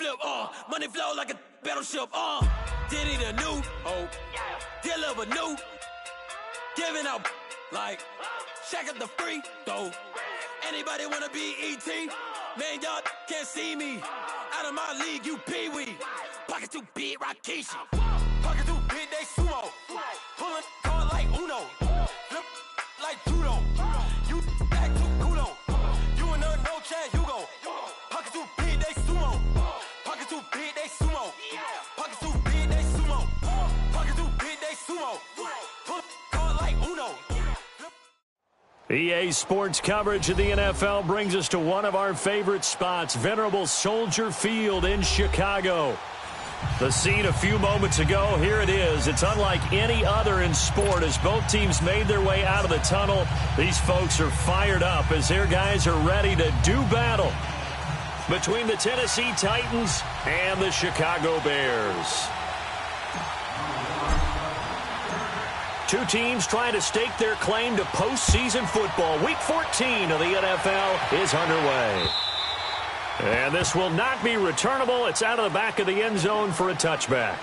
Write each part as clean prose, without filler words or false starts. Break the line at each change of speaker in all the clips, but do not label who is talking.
flip, money flow like a battleship, Did he the new, deliver new, giving out like, shack up the free, though. Anybody wanna be E.T.? Man, y'all can't see me. Out of my league, you pee-wee. Pocket too big, Rakishi. Pocket too big, they sumo. Pulling card like Uno. Flip like judo. You back to kudo. You and her, no chance, you go. Pocket too big, they sumo. Pocket too big, they sumo. Pocket too big, they sumo. Pocket too big, they sumo. Pull card like Uno.
EA Sports coverage of the NFL brings us to one of our favorite spots, venerable Soldier Field in Chicago. The scene a few moments ago, here it is. It's unlike any other in sport as both teams made their way out of the tunnel. These folks are fired up as their guys are ready to do battle between the Tennessee Titans and the Chicago Bears. Two teams trying to stake their claim to postseason football. Week 14 of the NFL is underway. And this will not be returnable. It's out of the back of the end zone for a touchback.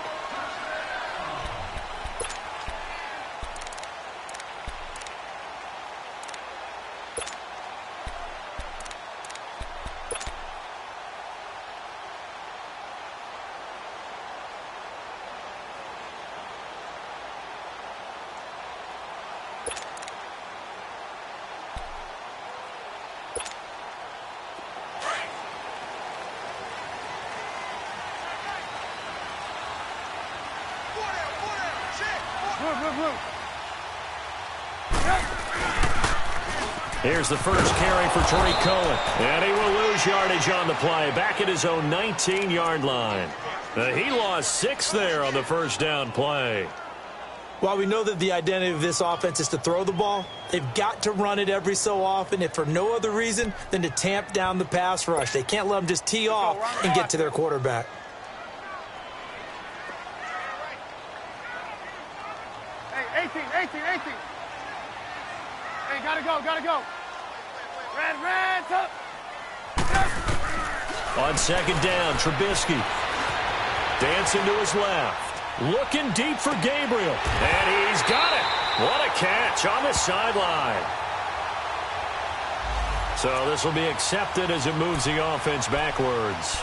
Here's the first carry for Tariq Cohen. And he will lose yardage on the play. Back at his own 19-yard line. He lost 6 there on the first down play.
While we know that the identity of this offense is to throw the ball, they've got to run it every so often, if for no other reason than to tamp down the pass rush. They can't let them just tee off and get to their quarterback.
Hey, 18. Hey, gotta go. Red, up.
On second down, Trubisky dancing to his left. Looking deep for Gabriel. And he's got it. What a catch on the sideline. So this will be accepted as it moves the offense backwards.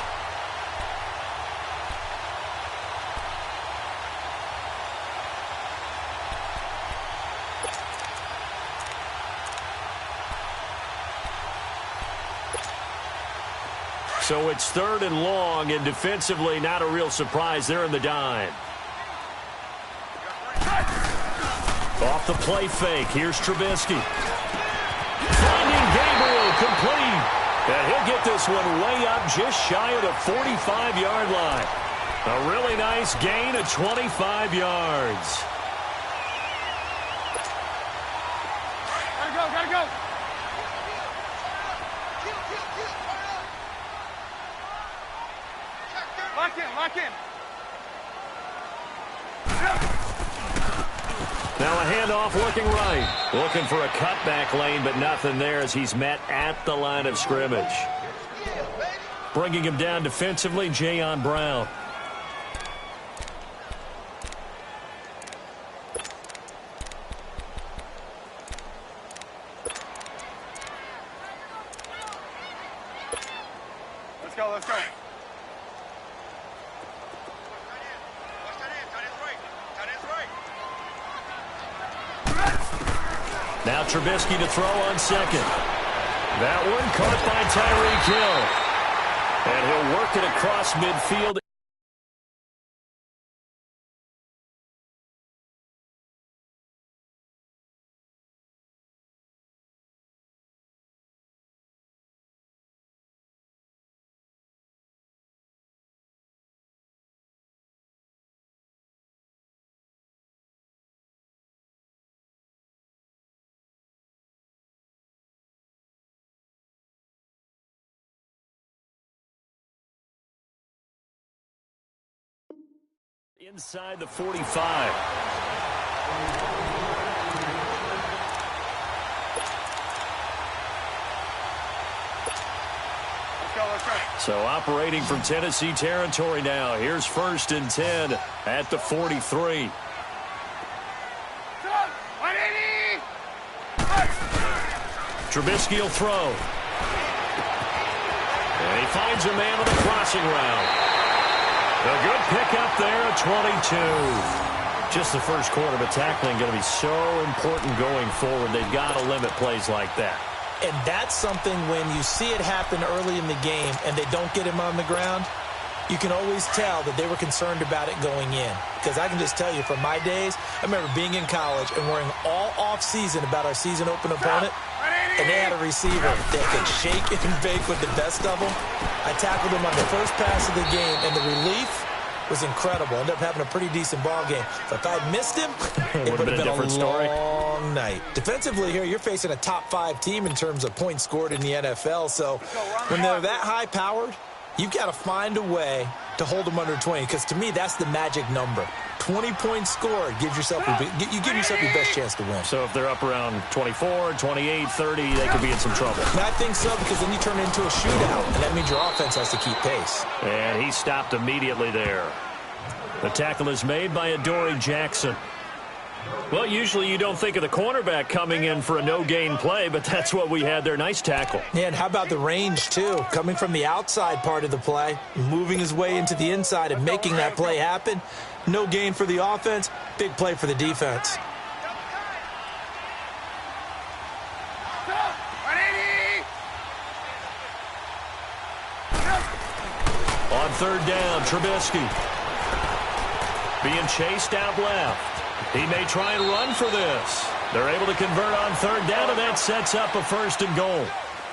So it's 3rd and long, and defensively not a real surprise there in the dime. Off the play fake, here's Trubisky. Finding Gabriel complete. And he'll get this one way up just shy of the 45-yard line. A really nice gain of 25 yards.
Gotta go. Lock in.
Now a handoff looking right. Looking for a cutback lane, but nothing there as he's met at the line of scrimmage. Bringing him down defensively, Jayon Brown.
Let's go.
Now Trubisky to throw on second. That one caught by Tyreek Hill. And he'll work it across midfield. Inside the 45.
Let's go.
So operating from Tennessee territory now. Here's 1st and 10 at the 43. Trubisky will throw. And he finds a man on the crossing route. A good pickup there at 22. Just the first quarter, but tackling going to be so important going forward. They've got to limit plays like that.
And that's something when you see it happen early in the game and they don't get him on the ground, you can always tell that they were concerned about it going in. Because I can just tell you from my days, I remember being in college and worrying all off-season about our season open opponent, and they had a receiver that could shake and bake with the best of them. I tackled him on the first pass of the game, and the relief was incredible. Ended up having a pretty decent ball game. So if I'd missed him, it would have been a long night. Defensively here, you're facing a top 5 team in terms of points scored in the NFL. So when they're that high-powered, you've got to find a way to hold them under 20, because to me, that's the magic number. 20 points scored gives yourself you give yourself your best chance to win.
So if they're up around 24, 28, 30, they could be in some trouble.
And I think so, because then you turn it into a shootout, and that means your offense has to keep pace.
And he stopped immediately there. The tackle is made by Adoree Jackson. Well, usually you don't think of the cornerback coming in for a no-gain play, but that's what we had there. Nice tackle.
Yeah, and how about the range, too? Coming from the outside part of the play, moving his way into the inside and making that play happen. No gain for the offense, big play for the defense.
On 3rd down, Trubisky being chased out left. He may try and run for this. They're able to convert on 3rd down, and that sets up a 1st and goal.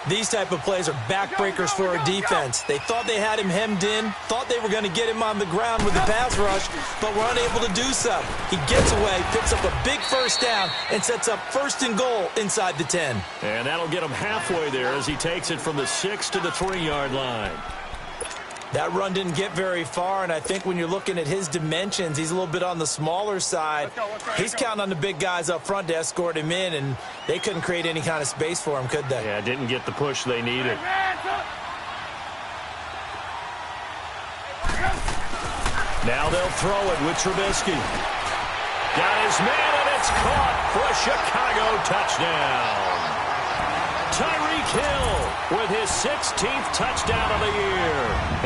These type of plays are backbreakers for a defense. They thought they had him hemmed in, thought they were going to get him on the ground with the pass rush, but were unable to do so. He gets away, picks up a big 1st down, and sets up 1st and goal inside the 10.
And that'll get him halfway there as he takes it from the 6 to the 3-yard line.
That run didn't get very far, and I think when you're looking at his dimensions, he's a little bit on the smaller side. He's counting on the big guys up front to escort him in, and they couldn't create any kind of space for him, could they?
Yeah, didn't get the push they needed. Now they'll throw it with Trubisky. Got his man, and it's caught for a Chicago touchdown. Tyreek Hill with his 16th touchdown of the year.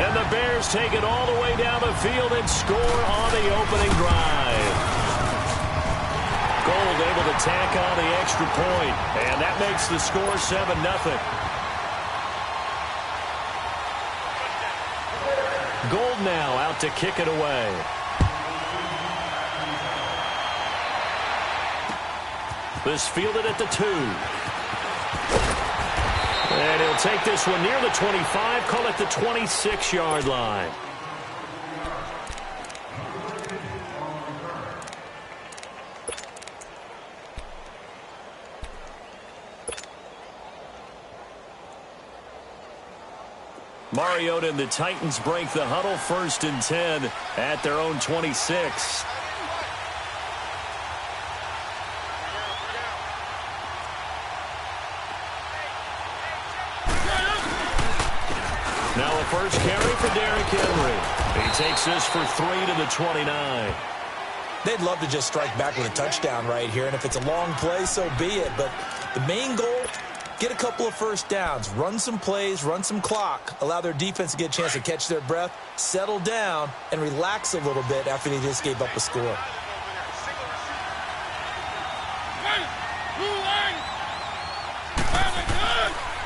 And the Bears take it all the way down the field and score on the opening drive. Gold able to tack on the extra point, and that makes the score 7-0. Gold now out to kick it away. This fielded at the 2. And he'll take this one near the 25, call it the 26-yard line. Mariota and the Titans break the huddle, 1st and 10 at their own 26. Now a first carry for Derrick Henry. He takes this for 3 to the 29.
They'd love to just strike back with a touchdown right here, and if it's a long play, so be it. But the main goal, get a couple of 1st downs, run some plays, run some clock, allow their defense to get a chance to catch their breath, settle down, and relax a little bit after they just gave up a score.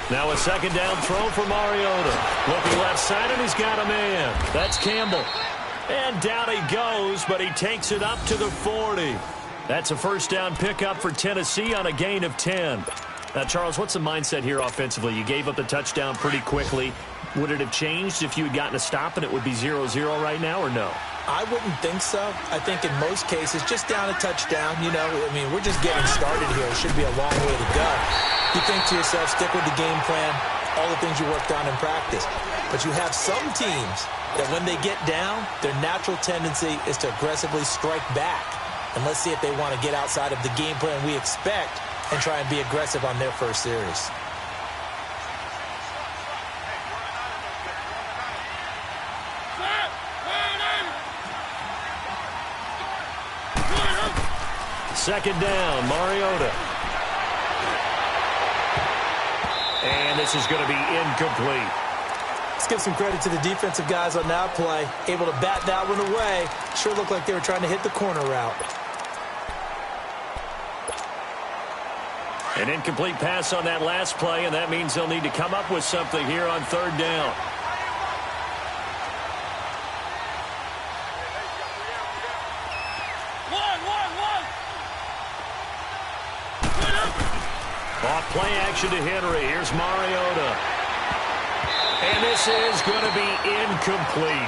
Now a 2nd down throw for Mariota. Looking left side, and he's got a man. That's Campbell. And down he goes, but he takes it up to the 40. That's a 1st down pickup for Tennessee on a gain of 10. Now, Charles, what's the mindset here offensively? You gave up the touchdown pretty quickly. Would it have changed if you had gotten a stop and it would be 0-0 right now, or no?
I wouldn't think so. I think in most cases, just down a touchdown, you know, I mean, we're just getting started here. It should be a long way to go. You think to yourself, stick with the game plan, all the things you worked on in practice. But you have some teams that when they get down, their natural tendency is to aggressively strike back. And let's see if they want to get outside of the game plan we expect and try and be aggressive on their first series.
second down, Mariota. And this is going to be incomplete.
Let's give some credit to the defensive guys on that play. Able to bat that one away. Sure looked like they were trying to hit the corner route.
An incomplete pass on that last play, and that means they'll need to come up with something here on third down. Off play action to Henry. Here's Mariota. And this is going to be incomplete.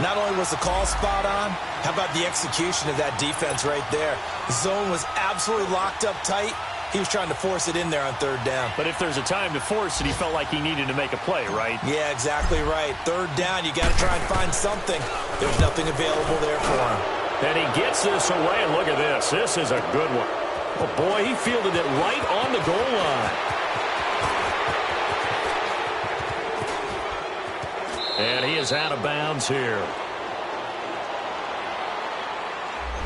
Not only was the call spot on, how about the execution of that defense right there? The zone was absolutely locked up tight. He was trying to force it in there on third down.
But if there's a time to force it, he felt like he needed to make a play, right?
Yeah, exactly right. Third down, you got to try and find something. There's nothing available there for him.
And he gets this away, and look at this. This is a good one. Oh, boy, he fielded it right on the goal line. And he is out of bounds here.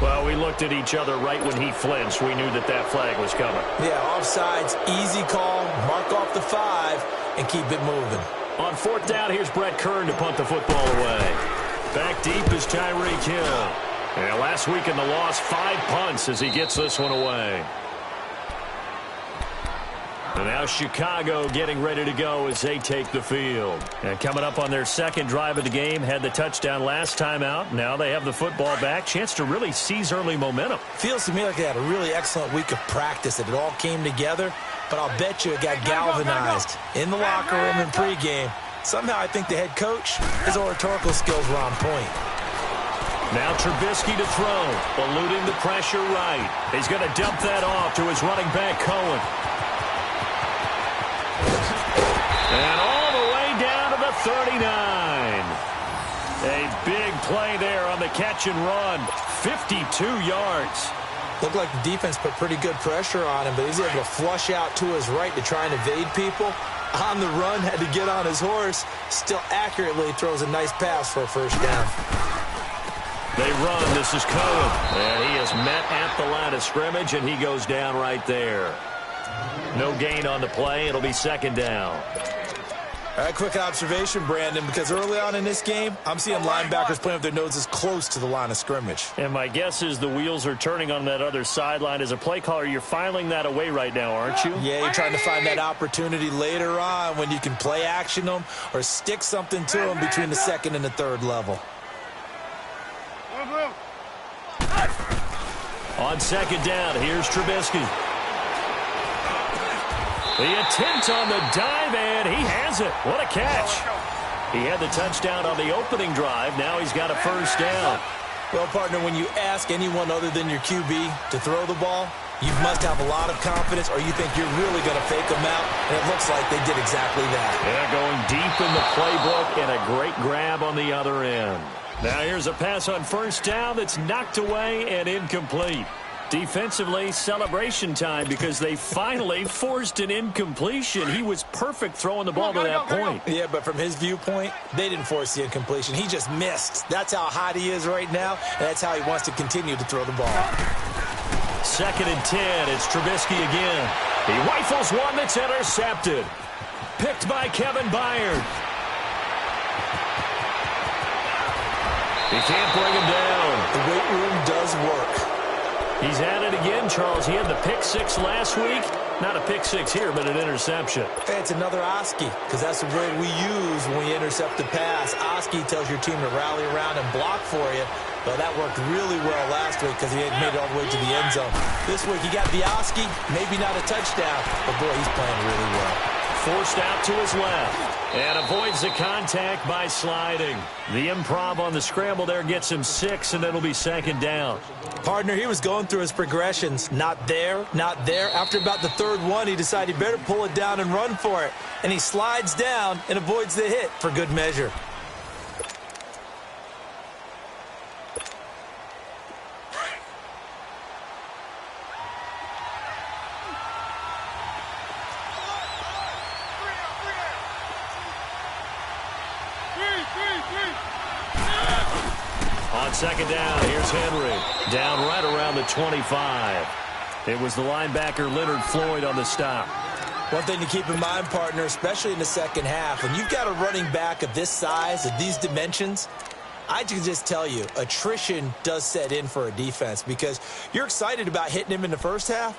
Well, we looked at each other right when he flinched. We knew that that flag was coming.
Yeah, offsides, easy call, mark off the 5, and keep it moving.
On fourth down, here's Brett Kern to punt the football away. Back deep is Tyreek Hill. And last week in the loss, 5 punts as he gets this one away. And now Chicago getting ready to go as they take the field. And coming up on their second drive of the game, had the touchdown last time out. Now they have the football back. Chance to really seize early momentum.
Feels to me like they had a really excellent week of practice, that it all came together. But I'll bet you it got galvanized in the locker room in pregame. Somehow I think the head coach, his oratorical skills were on point.
Now Trubisky to throw, eluding the pressure right. He's going to dump that off to his running back, Cohen. And all the way down to the 39. A big play there on the catch and run. 52 yards.
Looked like the defense put pretty good pressure on him, but he's able to flush out to his right to try and evade people. On the run, had to get on his horse. Still accurately throws a nice pass for a first down.
They run. This is Cohen. And he is met at the line of scrimmage, and he goes down right there. No gain on the play. It'll be second down.
All right, quick observation, Brandon, because early on in this game, I'm seeing linebackers playing with their noses close to the line of scrimmage.
And my guess is the wheels are turning on that other sideline. As a play caller, you're filing that away right now, aren't you?
Yeah, you're trying to find that opportunity later on when you can play action them or stick something to them between the second and the third level.
On second down, here's Trubisky. The attempt on the dive, and he has it. What a catch. He had the touchdown on the opening drive. Now he's got a first down.
Well, partner, when you ask anyone other than your QB to throw the ball, you must have a lot of confidence, or you think you're really going to fake them out, and it looks like they did exactly that.
Yeah, going deep in the playbook, and a great grab on the other end. Now here's a pass on first down that's knocked away and incomplete. Defensively, celebration time because they finally forced an incompletion. He was perfect throwing the ball to that point.
Yeah, but from his viewpoint, they didn't force the incompletion. He just missed. That's how hot he is right now, and that's how he wants to continue to throw the ball.
Second and 10. It's Trubisky again. He rifles one that's intercepted. Picked by Kevin Byard. He can't bring him down.
The weight room does work.
He's at it again, Charles. He had the pick six last week. Not a pick six here, but an interception.
Hey, it's another Oski, because that's the word we use when we intercept a pass. Oski tells your team to rally around and block for you. But that worked really well last week because he had made it all the way to the end zone. This week he got the Oski, maybe not a touchdown, but boy, he's playing really well.
Forced out to his left. And avoids the contact by sliding. The improv on the scramble there gets him 6, and it'll be second down.
Partner, he was going through his progressions. Not there, not there. After about the third one, he decided he better pull it down and run for it. And he slides down and avoids the hit for good measure. On
On second down, here's Henry. Down right around the 25. It was the linebacker Leonard Floyd on the stop.
One thing to keep in mind, partner, especially in the second half, when you've got a running back of this size, of these dimensions, I can just tell you, attrition does set in for a defense because you're excited about hitting him in the first half.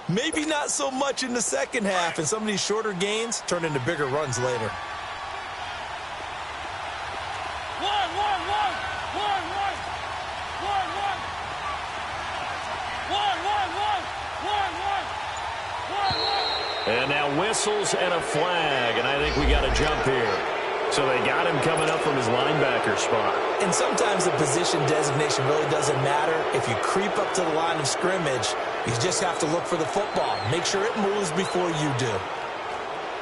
Maybe not so much in the second half, and some of these shorter gains turn into bigger runs later.
And now whistles and a flag, and I think we got a jump here. So they got him coming up from his linebacker spot.
And sometimes the position designation really doesn't matter. If you creep up to the line of scrimmage, you just have to look for the football. Make sure it moves before you do.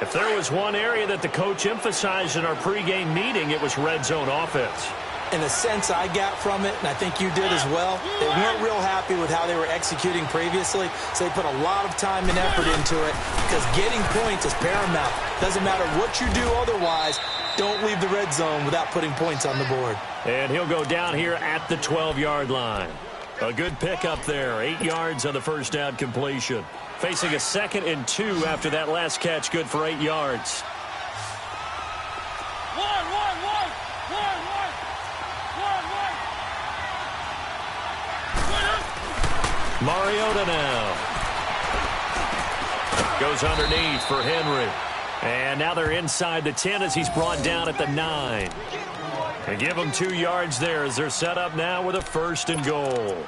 If there was one area that the coach emphasized in our pregame meeting, it was red zone offense.
In a sense I got from it, and I think you did as well, they weren't real happy with how they were executing previously, so they put a lot of time and effort into it because getting points is paramount. Doesn't matter what you do otherwise, don't leave the red zone without putting points on the board.
And he'll go down here at the 12-yard line. A good pick up there, 8 yards on the first down completion. Facing a 2nd and 2 after that last catch, good for 8 yards. Mariota now. Goes underneath for Henry. And now they're inside the 10 as he's brought down at the 9. They give him 2 yards there as they're set up now with a 1st and goal.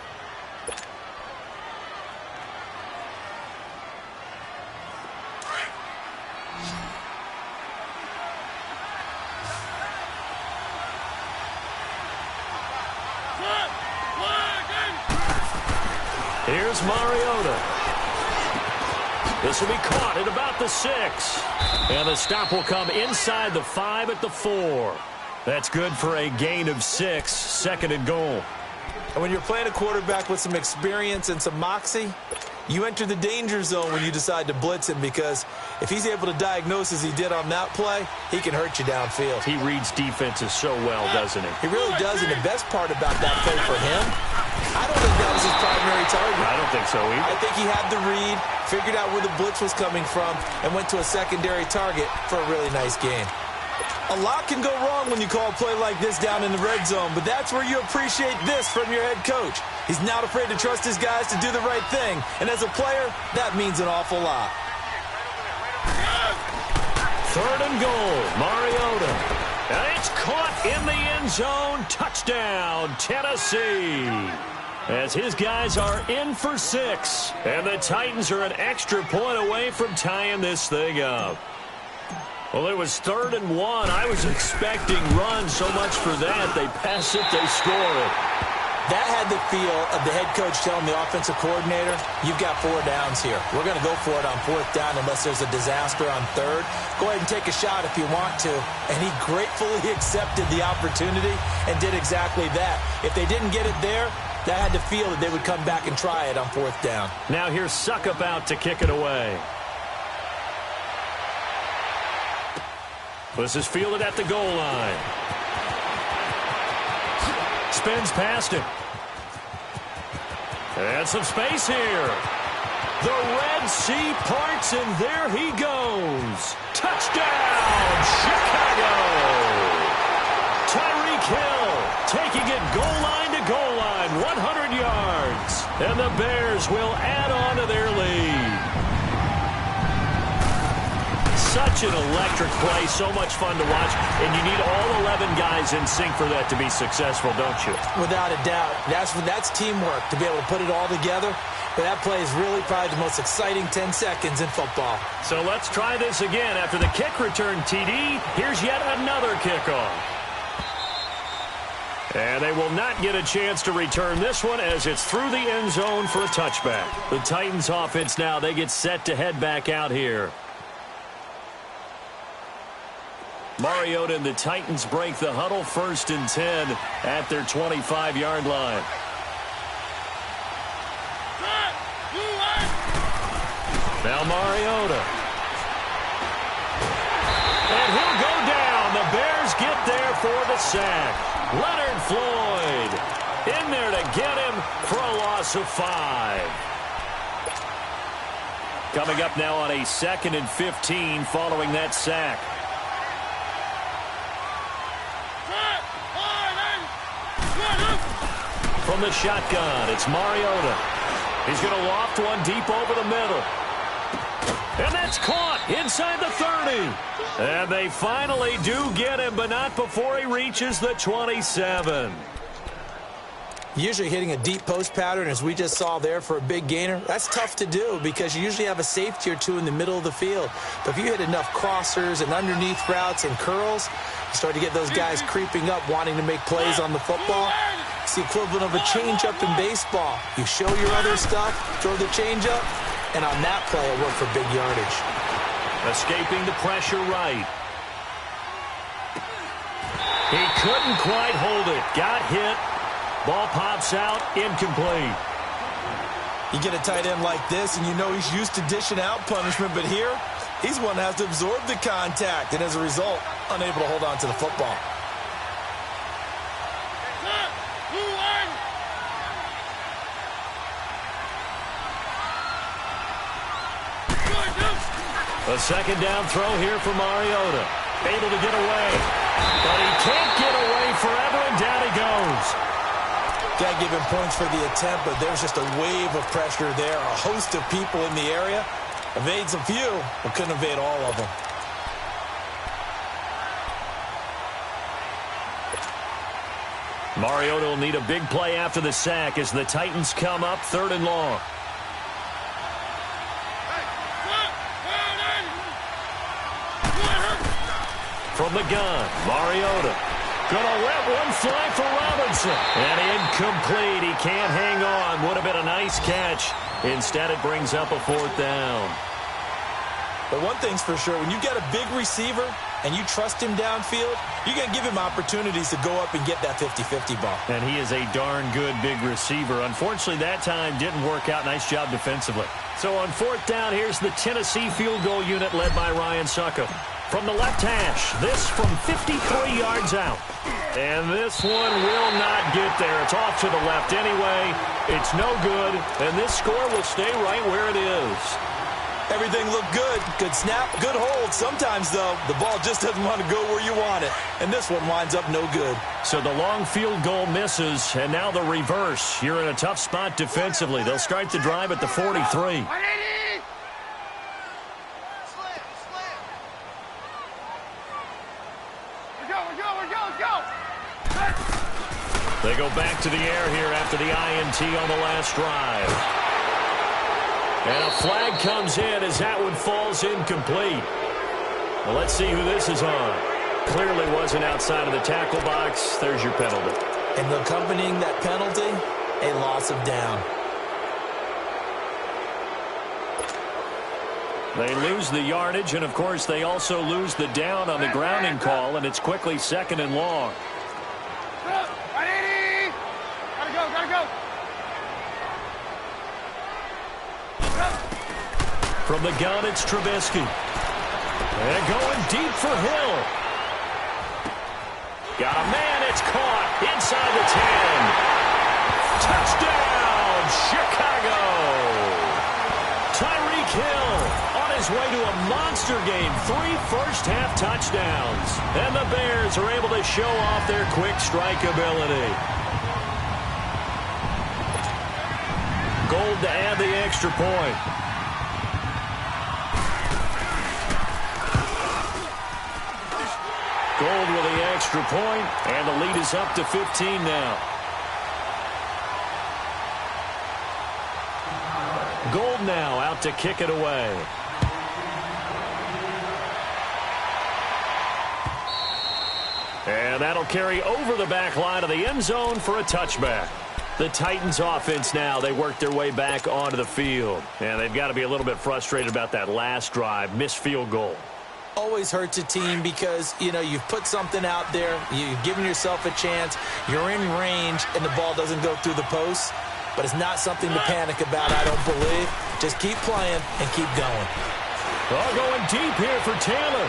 Here's Mariota. This will be caught at about the 6. And the stop will come inside the 5 at the 4. That's good for a gain of 6, 2nd and goal.
And when you're playing a quarterback with some experience and some moxie, you enter the danger zone when you decide to blitz him because if he's able to diagnose as he did on that play, he can hurt you downfield.
He reads defenses so well, doesn't he?
He really does, and the best part about that play for him, I don't think that was his primary target.
I don't think so either.
I think he had the read, figured out where the blitz was coming from, and went to a secondary target for a really nice game. A lot can go wrong when you call a play like this down in the red zone, but that's where you appreciate this from your head coach. He's not afraid to trust his guys to do the right thing, and as a player, that means an awful lot.
3rd and goal, Mariota. And it's caught in the end zone. Touchdown, Tennessee. As his guys are in for 6, and the Titans are an extra point away from tying this thing up. Well, it was 3rd and 1. I was expecting runs so much for that. They pass it, they score it.
That had the feel of the head coach telling the offensive coordinator, you've got 4 downs here. We're going to go for it on 4th down unless there's a disaster on 3rd. Go ahead and take a shot if you want to. And he gratefully accepted the opportunity and did exactly that. If they didn't get it there, that had the feel that they would come back and try it on 4th down.
Now here's Suckup out to kick it away. This is fielded at the goal line. Spins past it. And some space here. The Red Sea parts, and there he goes. Touchdown, Chicago! Tyreek Hill taking it goal line to goal line, 100 yards. And the Bears will add on to their lead. Such an electric play, so much fun to watch, and you need all 11 guys in sync for that to be successful, don't you?
Without a doubt. That's teamwork, to be able to put it all together. But that play is really probably the most exciting 10 seconds in football.
So let's try this again. After the kick return TD, here's yet another kickoff. And they will not get a chance to return this one as it's through the end zone for a touchback. The Titans offense now, they get set to head back out here. Mariota and the Titans break the huddle, 1st and 10 at their 25-yard line. Now Mariota. And he'll go down. The Bears get there for the sack. Leonard Floyd in there to get him for a loss of 5. Coming up now on a 2nd and 15 following that sack. From the shotgun, it's Mariota. He's going to loft one deep over the middle. And that's caught inside the 30. And they finally do get him, but not before he reaches the 27.
Usually hitting a deep post pattern, as we just saw there, for a big gainer, that's tough to do because you usually have a safety or two in the middle of the field. But if you hit enough crossers and underneath routes and curls, you start to get those guys creeping up, wanting to make plays on the football. It's the equivalent of a changeup in baseball. You show your other stuff, throw the changeup, and on that play, it worked for big yardage.
Escaping the pressure right. He couldn't quite hold it. Got hit. Ball pops out, incomplete.
You get a tight end like this, and you know he's used to dishing out punishment, but here, he's one that has to absorb the contact, and as a result, unable to hold on to the football.
A second down throw here for Mariota. Able to get away. But he can't get away forever, and down he goes.
Got to give him points for the attempt, but there's just a wave of pressure there. A host of people in the area. Evades a few, but couldn't evade all of them.
Mariota will need a big play after the sack as the Titans come up 3rd and long. From the gun, Mariota. Gonna let one fly for Robinson. And incomplete. He can't hang on. Would have been a nice catch. Instead, it brings up a 4th down.
But one thing's for sure, when you get a big receiver and you trust him downfield, you're going to give him opportunities to go up and get that 50-50 ball.
And he is a darn good big receiver. Unfortunately, that time didn't work out. Nice job defensively. So on 4th down, here's the Tennessee field goal unit led by Ryan Suckup. From the left hash, this from 53 yards out. And this one will not get there. It's off to the left anyway. It's no good, and this score will stay right where it is.
Everything looked good. Good snap, good hold. Sometimes, though, the ball just doesn't want to go where you want it. And this one winds up no good.
So the long field goal misses, and now the reverse. You're in a tough spot defensively. They'll start the drive at the 43. They go back to the air here after the INT on the last drive. And a flag comes in as that one falls incomplete. Well, let's see who this is on. Clearly wasn't outside of the tackle box. There's your penalty.
And accompanying that penalty, a loss of down.
They lose the yardage, and, of course, they also lose the down on the grounding call, and it's quickly 2nd and long.
Gotta go.
From the gun, it's Trubisky. And going deep for Hill. Got a man, it's caught inside the 10. Touchdown, Chicago. Tyreek Hill on his way to a monster game. 3 first-half touchdowns. And the Bears are able to show off their quick strike ability. Gold to add the extra point. Gold with the extra point, and the lead is up to 15 now. Gold now out to kick it away. And that'll carry over the back line of the end zone for a touchback. The Titans offense now, they work their way back onto the field. And they've got to be a little bit frustrated about that last drive, missed field goal.
Always hurts a team because, you know, you've put something out there, you've given yourself a chance, you're in range, and the ball doesn't go through the posts. But it's not something to panic about, I don't believe. Just keep playing and keep going.
All going deep here for Taylor.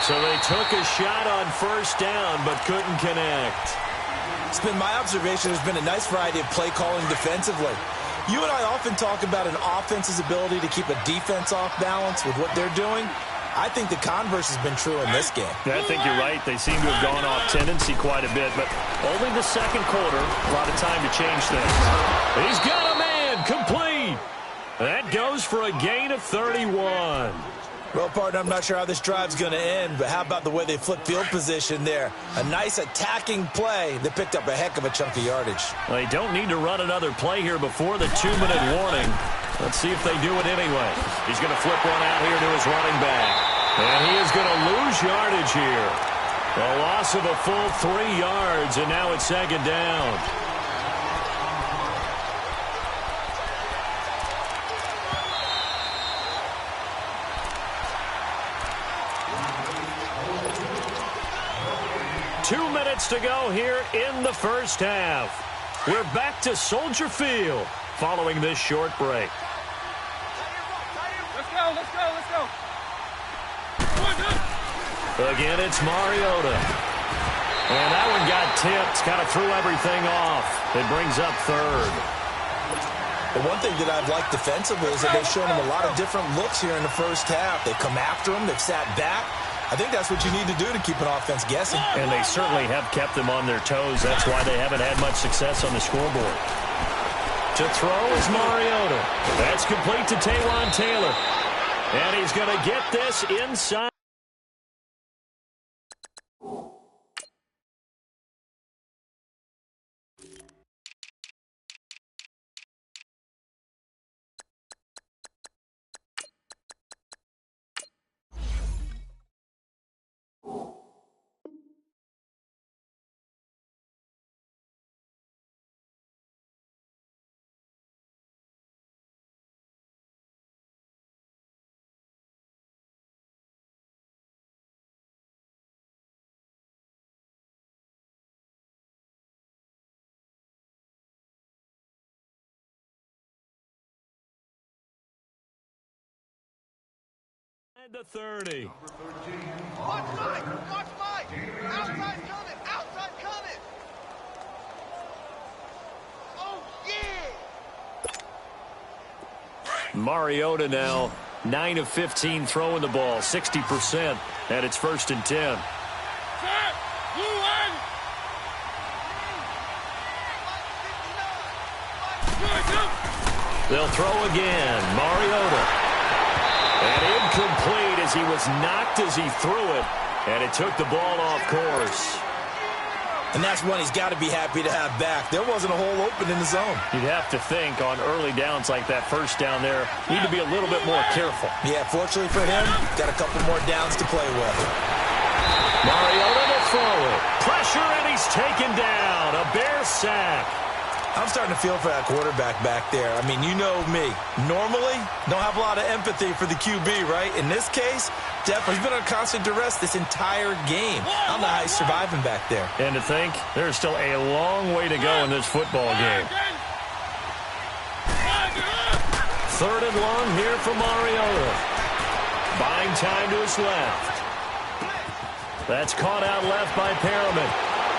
So they took a shot on first down, but couldn't connect.
It's been my observation there's been a nice variety of play calling defensively. You and I often talk about an offense's ability to keep a defense off balance with what they're doing. I think the converse has been true in this game.
I think you're right. They seem to have gone off tendency quite a bit, but only the second quarter. A lot of time to change things. He's got a man complete. That goes for a gain of 31.
Well, partner, I'm not sure how this drive's going to end, but how about the way they flipped field position there? A nice attacking play that picked up a heck of a chunk of yardage.
Well, they don't need to run another play here before the 2-minute warning. Let's see if they do it anyway. He's going to flip one out here to his running back. And he is going to lose yardage here. A loss of a full 3 yards, and now it's second down. Two minutes to go here in the first half. We're back to Soldier Field following this short break.
Let's go, let's go, let's go.
Again, it's Mariota. And that one got tipped, kind of threw everything off. It brings up third.
The one thing that I've liked defensively is that they've shown him a lot of different looks here in the first half. They've come after him, they've sat back. I think that's what you need to do to keep an offense guessing.
And they certainly have kept them on their toes. That's why they haven't had much success on the scoreboard. To throw is Mariota. That's complete to Taywan Taylor. And he's going to get this inside. The 30.
Watch Mike, watch Mike. Outside coming, outside coming. Oh, yeah.
Mariota now 9 of 15 throwing the ball, 60%, and it's 1st and 10. They'll throw again. Mariota. And incomplete as he was knocked as he threw it, and it took the ball off course.
And that's one he's got to be happy to have back. There wasn't a hole open in the zone.
You'd have to think on early downs like that first down there, need to be a little bit more careful.
Yeah, fortunately for him, got a couple more downs to play with.
Mariota to throw it. Pressure, and he's taken down. A Bear sack.
I'm starting to feel for that quarterback back there. I mean, you know me. Normally, don't have a lot of empathy for the QB, right? In this case, definitely, he's been under constant duress this entire game. I don't know how he's surviving back there.
And to think, there's still a long way to go in this football game. 3rd and long here for Mariota. Buying time to his left. That's caught out left by Perriman.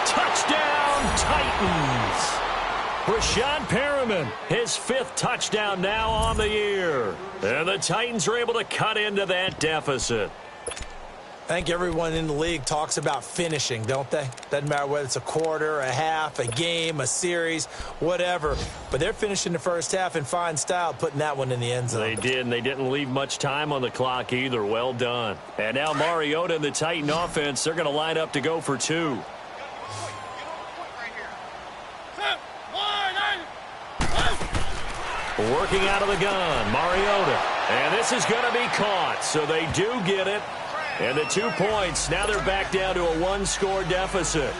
Touchdown, Titans! Rashad Perriman, his 5th touchdown now on the year. And the Titans are able to cut into that deficit.
I think everyone in the league talks about finishing, don't they? Doesn't matter whether it's a quarter, a half, a game, a series, whatever. But they're finishing the first half in fine style, putting that one in the end zone.
They did, and they didn't leave much time on the clock either. Well done. And now Mariota and the Titan offense, they're going to line up to go for 2. Working out of the gun, Mariota. And this is going to be caught, so they do get it. And the 2 points, now they're back down to a 1-score deficit.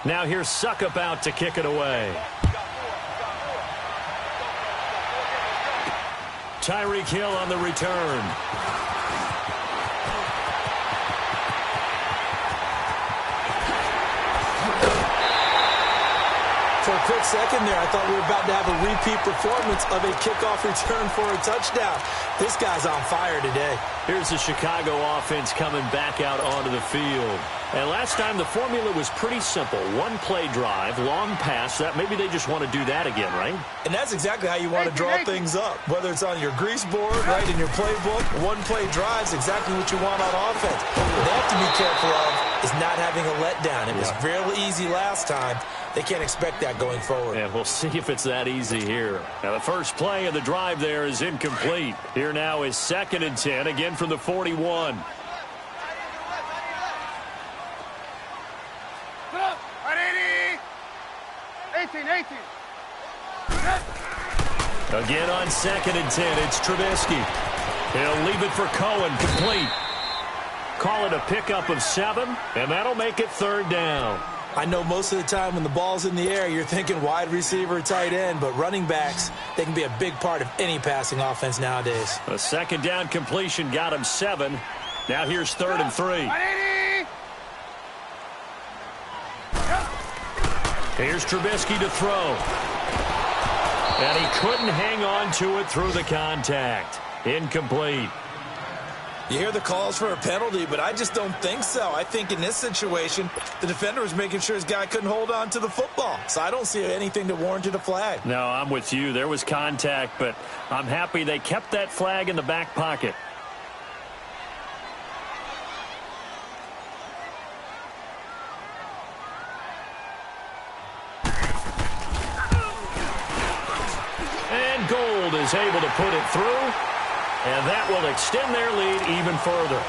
Now here's Suckup out to kick it away. Tyreek Hill on the return.
for a quick second there, I thought we were about to have a repeat performance of a kickoff return for a touchdown. This guy's on fire today.
Here's the Chicago offense coming back out onto the field. And last time, the formula was pretty simple. One-play drive, long pass. That maybe they just want to do that again, right?
And that's exactly how you want to draw things up. Whether it's on your grease board, right, in your playbook, one-play drive is exactly what you want on offense. What they have to be careful of is not having a letdown. It was real easy last time. They can't expect that going forward.
Yeah, we'll see if it's that easy here. Now, the first play of the drive there is incomplete. Here now is 2nd and 10, again from the 41. Again on 2nd and 10, it's Trubisky. He'll leave it for Cohen, complete. Call it a pickup of 7, and that'll make it 3rd down.
I know most of the time when the ball's in the air, you're thinking wide receiver, tight end, but running backs, they can be a big part of any passing offense nowadays.
A 2nd down completion got him 7. Now here's 3rd and 3. Here's Trubisky to throw. And he couldn't hang on to it through the contact. Incomplete.
You hear the calls for a penalty, but I just don't think so. I think in this situation, the defender was making sure his guy couldn't hold on to the football. So I don't see anything that warranted a flag.
No, I'm with you. There was contact, but I'm happy they kept that flag in the back pocket. And Gold is able to put it through. And that will extend their lead even further.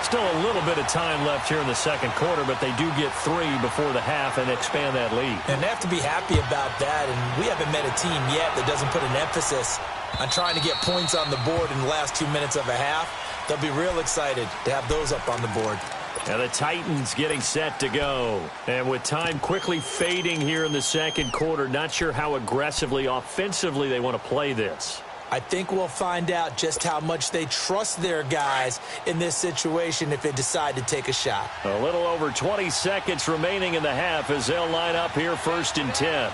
Still a little bit of time left here in the second quarter, but they do get 3 before the half and expand that lead.
And they have to be happy about that, and we haven't met a team yet that doesn't put an emphasis on trying to get points on the board in the last 2 minutes of a half. They'll be real excited to have those up on the board.
And the Titans getting set to go. And with time quickly fading here in the second quarter, not sure how aggressively, offensively they want to play this.
I think we'll find out just how much they trust their guys in this situation if they decide to take a shot.
A little over 20 seconds remaining in the half as they'll line up here 1st and 10.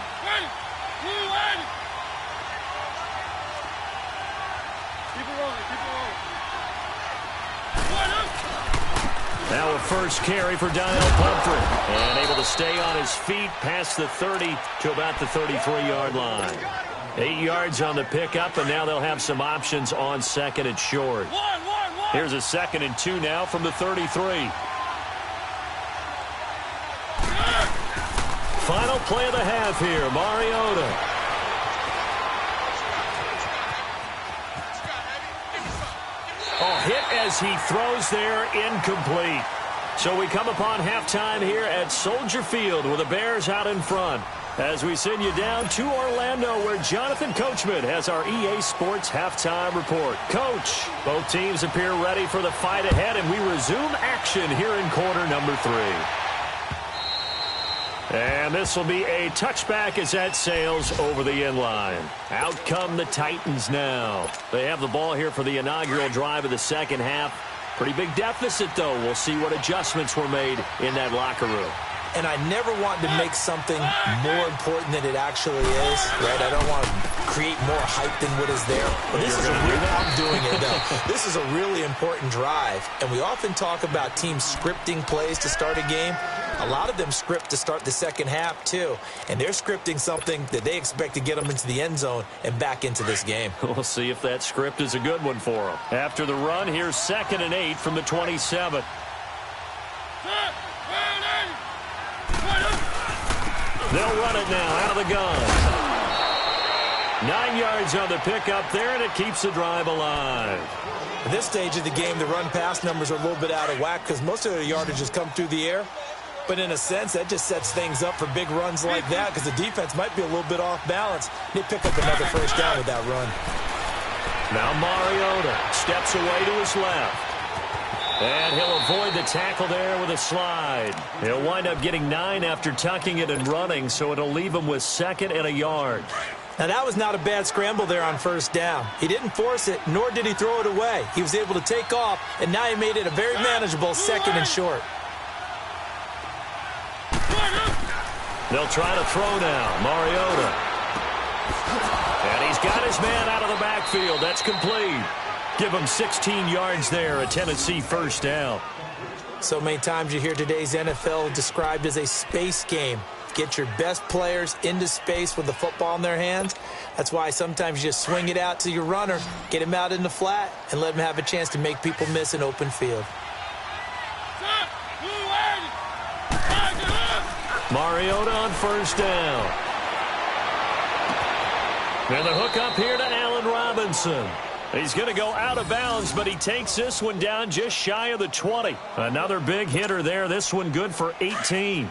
Now a first carry for Donnell Pumphrey. And able to stay on his feet past the 30 to about the 33-yard line. 8 yards on the pickup, and now they'll have some options on 2nd and short. Here's a 2nd and 2 now from the 33. Final play of the half here, Mariota. Oh, hit as he throws there, incomplete. So we come upon halftime here at Soldier Field with the Bears out in front. As we send you down to Orlando, where Jonathan Coachman has our EA Sports Halftime Report. Coach, both teams appear ready for the fight ahead, and we resume action here in quarter number 3. And this will be a touchback as that sails over the end line. Out come the Titans now. They have the ball here for the inaugural drive of the second half. Pretty big deficit, though. We'll see what adjustments were made in that locker room.
And I never want to make something more important than it actually is, right? I don't want to create more hype than what is there. But this is I'm doing it, though. This is a really important drive. And we often talk about teams scripting plays to start a game. A lot of them script to start the second half, too. And they're scripting something that they expect to get them into the end zone and back into this game.
We'll see if that script is a good one for them. After the run, here's 2nd and 8 from the 27. They'll run it now out of the gun. 9 yards on the pickup there, and it keeps the drive alive.
At this stage of the game, the run-pass numbers are a little bit out of whack because most of their yardage has come through the air. But in a sense, that just sets things up for big runs like that because the defense might be a little bit off balance. They pick up another first down with that run.
Now Mariota steps away to his left. And he'll avoid the tackle there with a slide. He'll wind up getting 9 after tucking it and running, so it'll leave him with 2nd and a yard.
Now, that was not a bad scramble there on first down. He didn't force it, nor did he throw it away. He was able to take off, and now he made it a very manageable 2nd and short.
They'll try to throw now. Mariota. And he's got his man out of the backfield. That's complete. Give him 16 yards there, a Tennessee first down.
So many times you hear today's NFL described as a space game. Get your best players into space with the football in their hands. That's why sometimes you just swing it out to your runner, get him out in the flat, and let him have a chance to make people miss an open field.
Mariota on first down. And the hook up here to Allen Robinson. He's going to go out of bounds, but he takes this one down just shy of the 20. Another big hitter there. This one good for 18.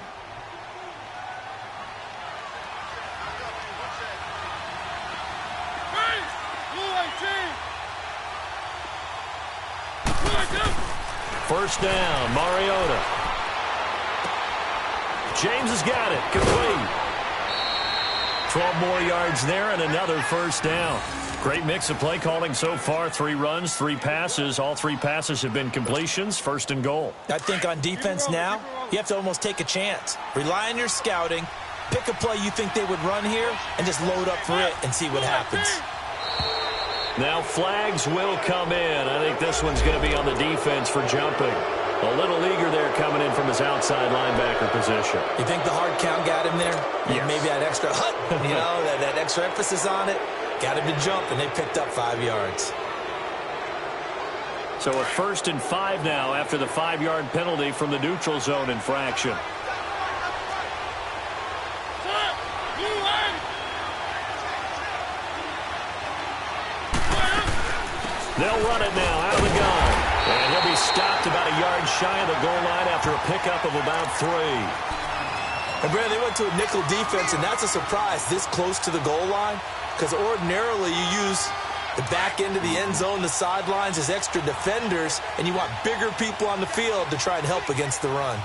First down, Mariota. James has got it. Complete. 12 more yards there and another first down. Great mix of play calling so far. 3 runs, 3 passes. All 3 passes have been completions. First and goal.
I think on defense now, you have to almost take a chance. Rely on your scouting. Pick a play you think they would run here and just load up for it and see what happens.
Now flags will come in. I think this one's going to be on the defense for jumping. A little eager there coming in from his outside linebacker position.
You think the hard count got him there?
Yes.
Maybe that extra that extra emphasis on it. Got him to jump, and they picked up 5 yards.
So a 1st and 5 now after the 5-yard penalty from the neutral zone infraction. They'll run it now out of the gun. And he'll be stopped about a yard shy of the goal line after a pickup of about 3.
And, Brad, they went to a nickel defense, and that's a surprise this close to the goal line, because ordinarily you use the back end of the end zone, the sidelines as extra defenders, and you want bigger people on the field to try and help against the run.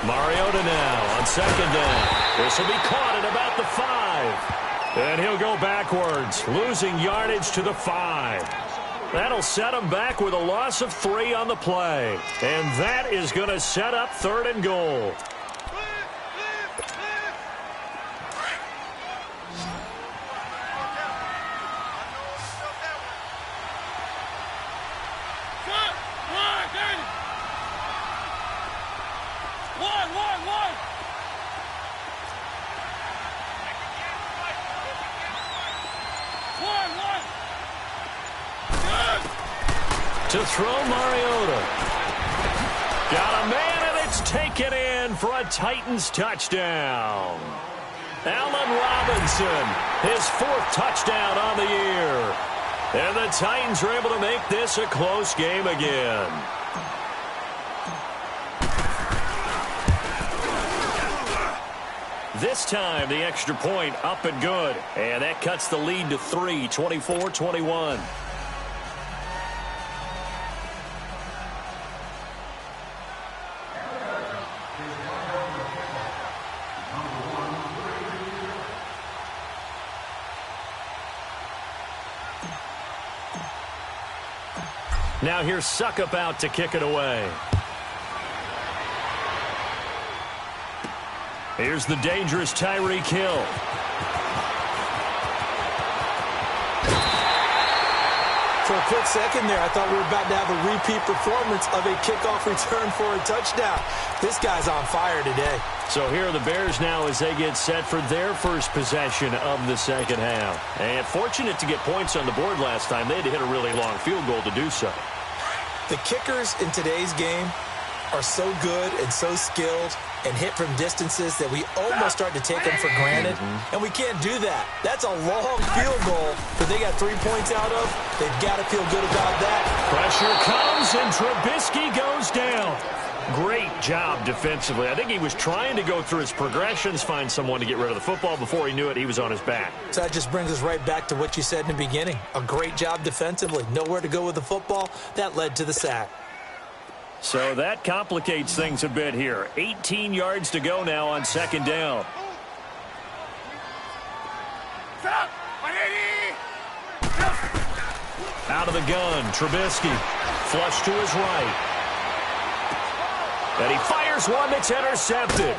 Mariota now on second down. This will be caught at about the 5. And he'll go backwards, losing yardage to the 5. That'll set him back with a loss of 3 on the play. And that is going to set up 3rd and goal. To throw Mariota. Got a man, and it's taken in for a Titans touchdown. Allen Robinson, his 4th touchdown on the year. And the Titans are able to make this a close game again. This time, the extra point up and good. And that cuts the lead to 3, 24-21. Now here's Suckup out to kick it away. Here's the dangerous Tyreek Hill.
For a quick second there, I thought we were about to have a repeat performance of a kickoff return for a touchdown. This guy's on fire today.
So here are the Bears now as they get set for their first possession of the second half. And fortunate to get points on the board last time. They had to hit a really long field goal to do so.
The kickers in today's game are so good and so skilled and hit from distances that we almost start to take them for granted. And we can't do that. That's a long field goal that they got 3 points out of. They've got to feel good about that.
Pressure comes, and Trubisky goes down. Great job defensively. I think he was trying to go through his progressions, find someone to get rid of the football. Before he knew it, he was on his back.
So that just brings us right back to what you said in the beginning. A great job defensively. Nowhere to go with the football. That led to the sack.
So that complicates things a bit here. 18 yards to go now on second down. Out of the gun, Trubisky. Flush to his right. And he fires one that's intercepted.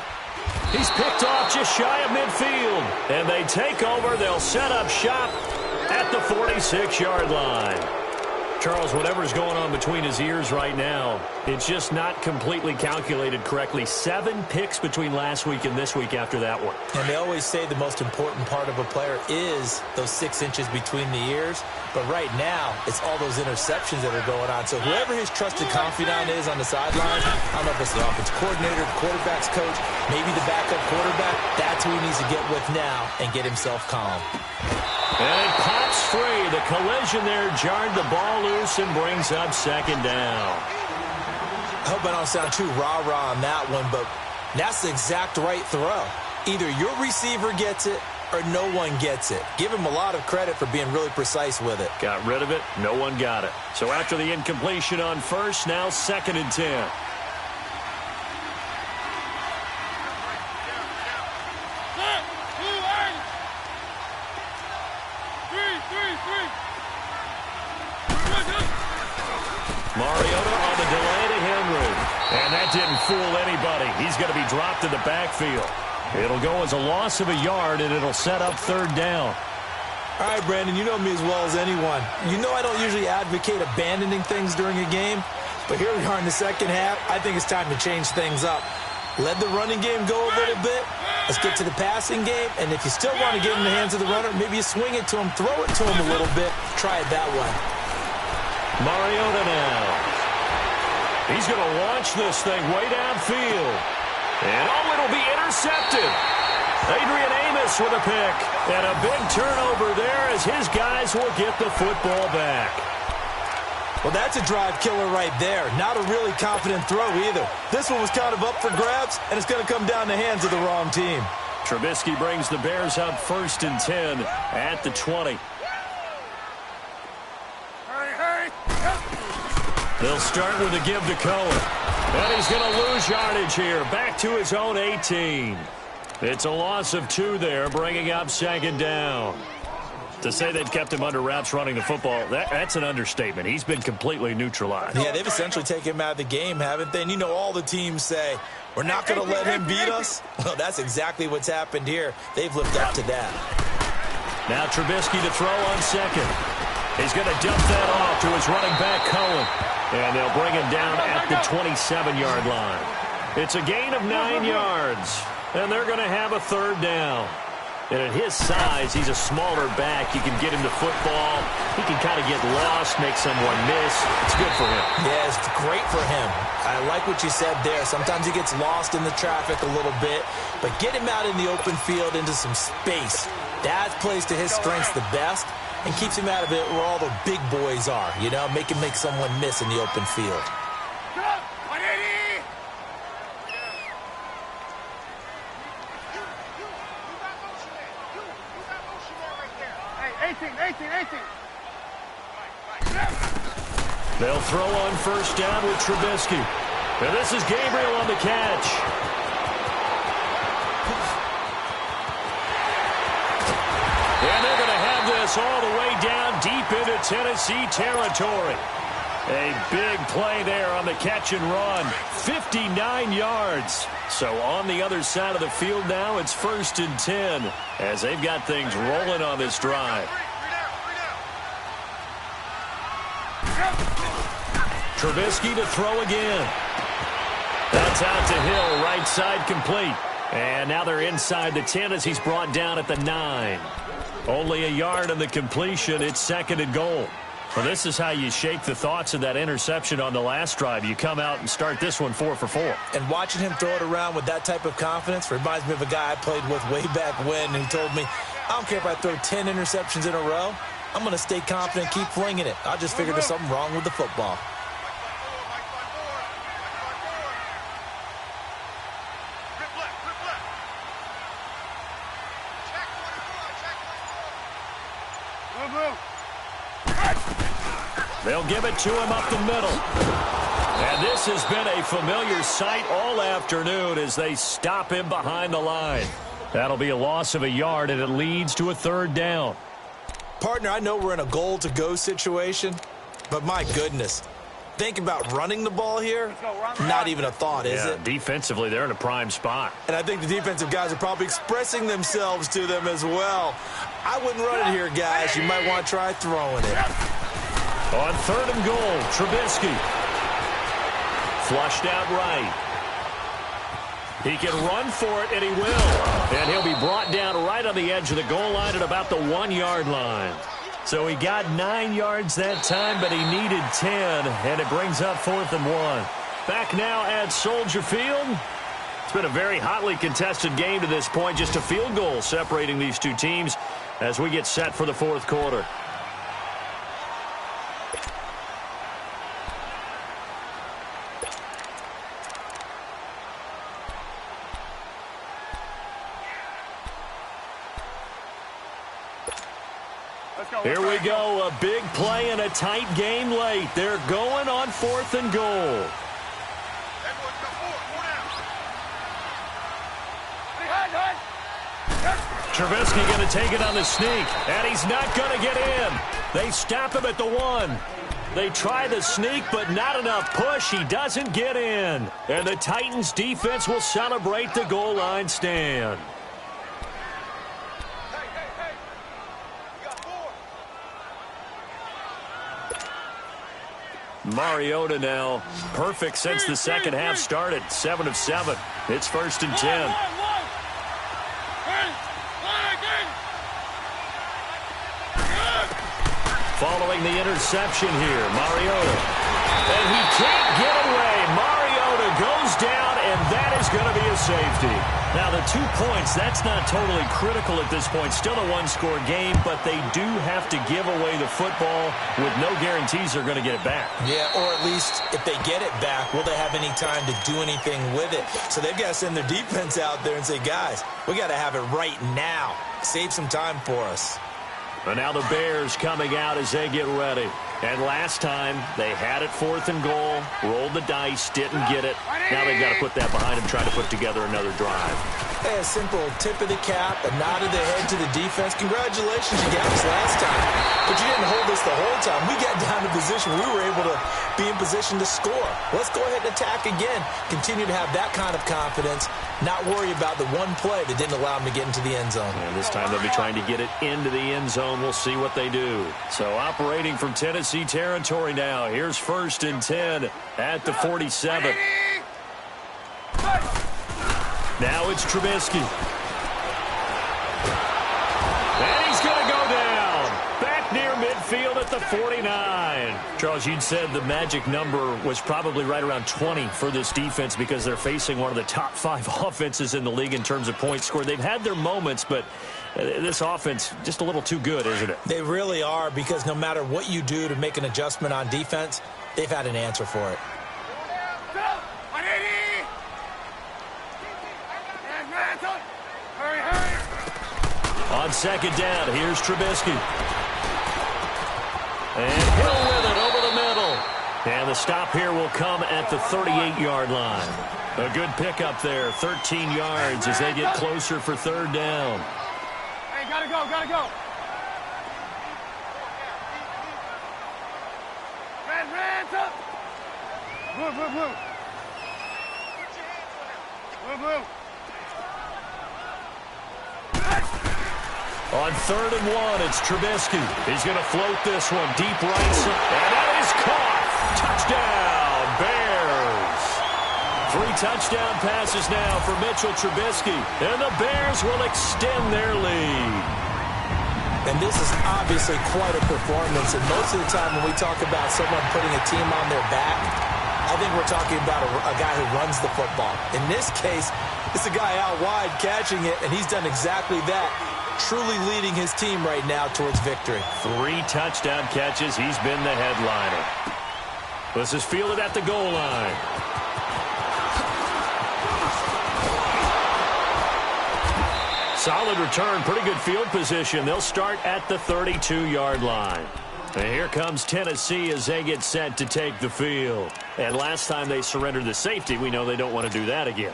He's picked off just shy of midfield. And they take over. They'll set up shop at the 46-yard line. Charles, whatever's going on between his ears right now, it's just not completely calculated correctly. 7 picks between last week and this week after that one.
And they always say the most important part of a player is those 6 inches between the ears. But right now, it's all those interceptions that are going on. So whoever his trusted confidant is on the sidelines, I don't know if it's the offense coordinator, the quarterback's coach, maybe the backup quarterback, that's who he needs to get with now and get himself calm.
And it pops free. The collision there jarred the ball loose and brings up second down.
I hope I don't sound too rah-rah on that one, but that's the exact right throw. Either your receiver gets it or no one gets it. Give him a lot of credit for being really precise with it.
Got rid of it. No one got it. So after the incompletion on first, now 2nd and 10. Mariota on the delay to Henry. And that didn't fool anybody. He's going to be dropped in the backfield. It'll go as a loss of a yard, and it'll set up 3rd down.
All right, Brandon, you know me as well as anyone. You know I don't usually advocate abandoning things during a game, but here we are in the second half. I think it's time to change things up. Let the running game go a little bit. Let's get to the passing game, and if you still want to get in the hands of the runner, maybe you swing it to him, throw it to him a little bit. Try it that way.
Mariota now. He's going to launch this thing way downfield. And it'll be intercepted. Adrian Amos with a pick. And a big turnover there as his guys will get the football back.
Well, that's a drive killer right there. Not a really confident throw either. This one was kind of up for grabs, and it's going to come down the hands of the wrong team.
Trubisky brings the Bears up 1st and 10 at the 20. They'll start with a give to Cohen. And he's going to lose yardage here. Back to his own 18. It's a loss of 2 there, bringing up 2nd down. To say they've kept him under wraps running the football, that's an understatement. He's been completely neutralized.
Yeah, they've essentially taken him out of the game, haven't they? And you know all the teams say, we're not going to let him beat us. Well, that's exactly what's happened here. They've lived up to that.
Now Trubisky to throw on 2nd. He's going to dump that off to his running back, Cohen. And they'll bring him down at the 27-yard line. It's a gain of 9 yards. And they're going to have a 3rd down. And at his size, he's a smaller back. You can get him the football. He can kind of get lost, make someone miss. It's good for him.
Yeah, it's great for him. I like what you said there. Sometimes he gets lost in the traffic a little bit. But get him out in the open field into some space. That plays to his strengths the best and keeps him out of it where all the big boys are. You know, make him make someone miss in the open field.
They'll throw on 1st down with Trubisky. And this is Gabriel on the catch. And they're going to have this all the way down deep into Tennessee territory. A big play there on the catch and run. 59 yards. So on the other side of the field now, it's 1st and 10 as they've got things rolling on this drive. Trubisky to throw again. That's out to Hill, right side complete. And now they're inside the 10 as he's brought down at the 9. Only a yard on the completion. It's 2nd and goal. Well, this is how you shake the thoughts of that interception on the last drive. You come out and start this one 4 for 4.
And watching him throw it around with that type of confidence reminds me of a guy I played with way back when who told me, I don't care if I throw 10 interceptions in a row. I'm going to stay confident, keep flinging it. I just figured there's something wrong with the football.
They'll give it to him up the middle. And this has been a familiar sight all afternoon as they stop him behind the line. That'll be a loss of a yard, and it leads to a 3rd down.
Partner, I know we're in a goal-to-go situation, but my goodness. think about running the ball here, not even a thought, is it?
Defensively, they're in a prime spot.
And I think the defensive guys are probably expressing themselves to them as well. I wouldn't run it here, guys. You might want to try throwing it.
On 3rd and goal, Trubisky. Flushed out right. He can run for it, and he will. And he'll be brought down right on the edge of the goal line at about the 1-yard line. So he got 9 yards that time, but he needed 10, and it brings up 4th and 1. Back now at Soldier Field. It's been a very hotly contested game to this point. Just a field goal separating these two teams as we get set for the 4th quarter. Here we go, a big play and a tight game late. They're going on 4th and goal. Trubisky going to take it on the sneak, and he's not going to get in. They stop him at the 1. They try the sneak, but not enough push. He doesn't get in. And the Titans defense will celebrate the goal line stand. Mariota now perfect since the second half started. 7 of 7. It's 1st and 10. Following the interception here, Mariota. And he can't get away. Mariota goes down, and that is going to be a safety. Now, the 2 points, that's not totally critical at this point. Still a one-score game, but they do have to give away the football with no guarantees they're going to get it back.
Yeah, or at least if they get it back, will they have any time to do anything with it? So they've got to send their defense out there and say, guys, we got to have it right now. Save some time for us.
And now the Bears coming out as they get ready. And last time, they had it 4th and goal, rolled the dice, didn't get it. Now they've got to put that behind them, try to put together another drive.
Hey, a simple tip of the cap, a nod of the head to the defense. Congratulations, you got us last time. But you didn't hold us the whole time. We got down to position. We were able to be in position to score. Let's go ahead and attack again. Continue to have that kind of confidence. Not worry about the one play that didn't allow them to get into the end zone.
And this time they'll be trying to get it into the end zone. We'll see what they do. So operating from Tennessee territory now. Here's 1st and 10 at the 47. Now it's Trubisky. And he's going to go down. Back near midfield at the 49. Charles, you'd said the magic number was probably right around 20 for this defense because they're facing one of the top 5 offenses in the league in terms of points scored. They've had their moments, but this offense just a little too good, isn't it?
They really are, because no matter what you do to make an adjustment on defense, they've had an answer for it.
On 2nd down, here's Trubisky. And Hill with it over the middle. And the stop here will come at the 38-yard line. A good pickup there, 13 yards as they get closer for 3rd down.
Hey, gotta go, gotta go. Red, up. Blue. Blue.
On 3rd and 1, it's Trubisky. He's going to float this one deep right side. And that is caught. Touchdown, Bears. 3 touchdown passes now for Mitchell Trubisky. And the Bears will extend their lead.
And this is obviously quite a performance. And most of the time when we talk about someone putting a team on their back, I think we're talking about a guy who runs the football. In this case, it's a guy out wide catching it, and he's done exactly that. Truly leading his team right now towards victory.
3 touchdown catches. He's been the headliner. This is fielded at the goal line. Solid return. Pretty good field position. They'll start at the 32-yard line. And here comes Tennessee as they get set to take the field. And last time they surrendered the safety, we know they don't want to do that again.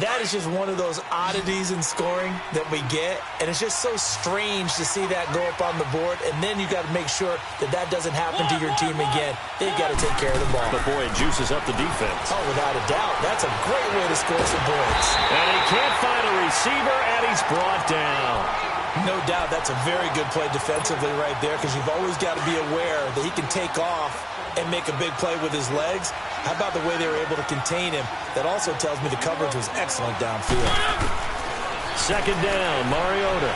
That is just one of those oddities in scoring that we get, and it's just so strange to see that go up on the board, and then you got to make sure that that doesn't happen to your team again. They've got to take care of the ball.
But, boy, it juices up the defense.
Oh, without a doubt. That's a great way to score some points.
And he can't find a receiver, and he's brought down.
No doubt that's a very good play defensively right there, because you've always got to be aware that he can take off and make a big play with his legs. How about the way they were able to contain him? That also tells me the coverage was excellent downfield.
Second down, Mariota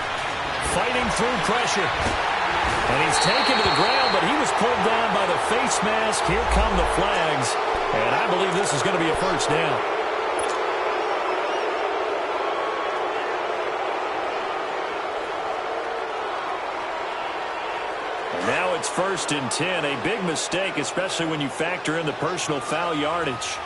fighting through pressure. And he's taken to the ground, but he was pulled down by the face mask. Here come the flags. And I believe this is going to be a first down. Now it's 1st and 10. A big mistake, especially when you factor in the personal foul yardage.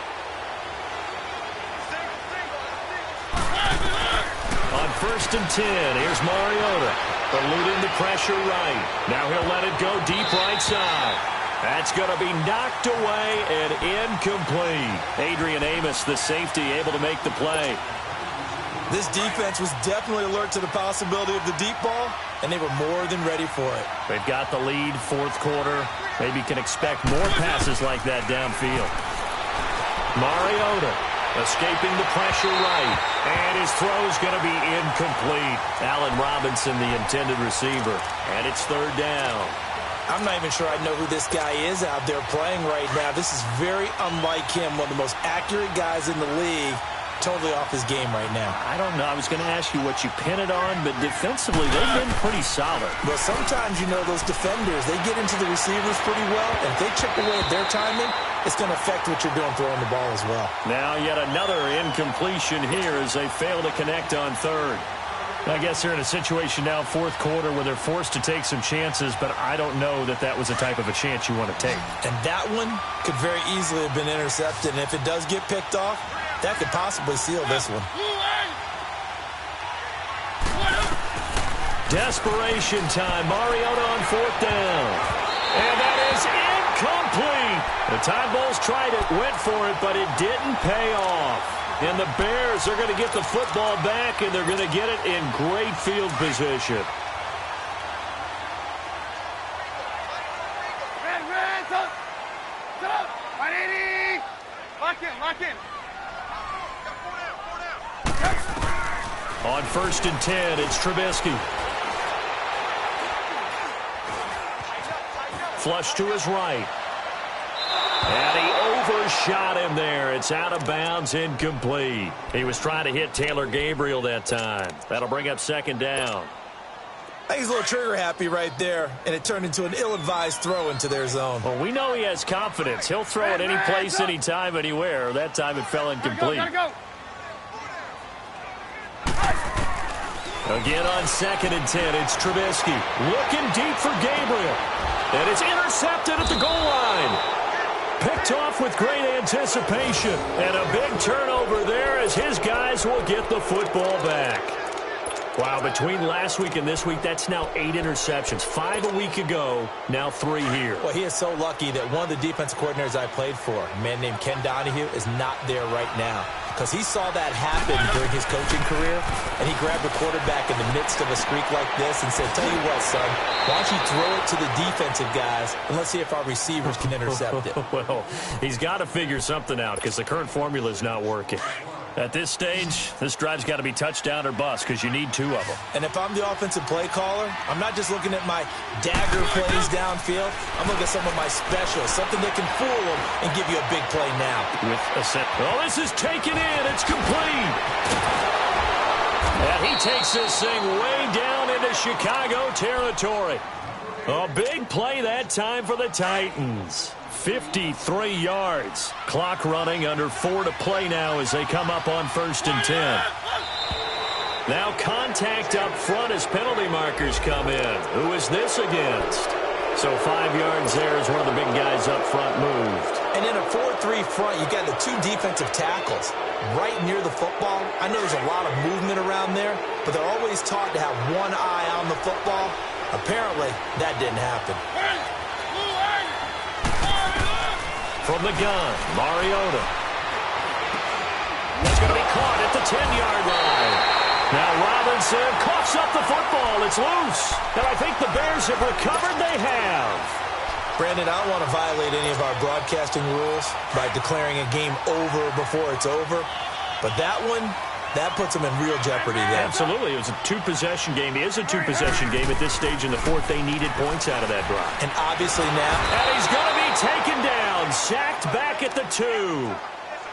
On 1st and 10, here's Mariota. Eluding the pressure right. Now he'll let it go deep right side. That's going to be knocked away and incomplete. Adrian Amos, the safety, able to make the play.
This defense was definitely alert to the possibility of the deep ball, and they were more than ready for it.
They've got the lead, 4th quarter. Maybe can expect more passes like that downfield. Mariota escaping the pressure right, and his throw's going to be incomplete. Allen Robinson, the intended receiver, and it's 3rd down.
I'm not even sure I know who this guy is out there playing right now. This is very unlike him, one of the most accurate guys in the league. Totally off his game right now.
I don't know. I was going to ask you what you pin it on, but defensively, they've been pretty solid.
Well, sometimes, you know, those defenders, they get into the receivers pretty well, and if they chip away at their timing, it's going to affect what you're doing throwing the ball as well.
Now yet another incompletion here as they fail to connect on 3rd. I guess they're in a situation now, 4th quarter, where they're forced to take some chances, but I don't know that that was the type of a chance you want to take.
And that one could very easily have been intercepted, and if it does get picked off, that could possibly seal this one.
Desperation time. Mariota on 4th down. And that is incomplete. The Tide Bulls tried it, went for it, but it didn't pay off. And the Bears are going to get the football back, and they're going to get it in great field position.
Lock in.
On 1st and 10, it's Trubisky. Flush to his right. And he overshot him there. It's out of bounds, incomplete. He was trying to hit Taylor Gabriel that time. That'll bring up 2nd down.
I think he's a little trigger happy right there, and it turned into an ill-advised throw into their zone.
Well, we know he has confidence. He'll throw it any place, anytime, anywhere. That time it fell incomplete.
Gotta go.
Again on 2nd and 10, it's Trubisky. Looking deep for Gabriel. And it's intercepted at the goal line. Picked off with great anticipation. And a big turnover there as his guys will get the football back. Wow, between last week and this week, that's now 8 interceptions. 5 a week ago, now 3 here.
Well, he is so lucky that one of the defensive coordinators I played for, a man named Ken Donahue, is not there right now. Because he saw that happen during his coaching career, and he grabbed the quarterback in the midst of a streak like this and said, tell you what, son, why don't you throw it to the defensive guys, and let's see if our receivers can intercept it.
Well, he's got to figure something out because the current formula is not working. At this stage, this drive's got to be touchdown or bust because you need 2 of them.
And if I'm the offensive play caller, I'm not just looking at my dagger plays downfield. I'm looking at some of my specials, something that can fool them and give you a big play now.
With a set. Well, this is taken in. It's complete. And he takes this thing way down into Chicago territory. A big play that time for the Titans. 53 yards. Clock running, under 4 to play now as they come up on 1st and 10. Now contact up front as penalty markers come in. Who is this against? So 5 yards there as one of the big guys up front moved.
And in a 4-3 front, you've got the 2 defensive tackles right near the football. I know there's a lot of movement around there, but they're always taught to have one eye on the football. Apparently, that didn't happen.
From the gun, Mariota. That's going to be caught at the 10-yard line. Now Robinson coughs up the football. It's loose. And I think the Bears have recovered. They have.
Brandon, I don't want to violate any of our broadcasting rules by declaring a game over before it's over. But that one, that puts them in real jeopardy there.
Absolutely. It was a two-possession game. It is a two-possession game at this stage in the fourth. They needed points out of that drive.
And obviously now...
And he's going to be taken down. Sacked back at the 2.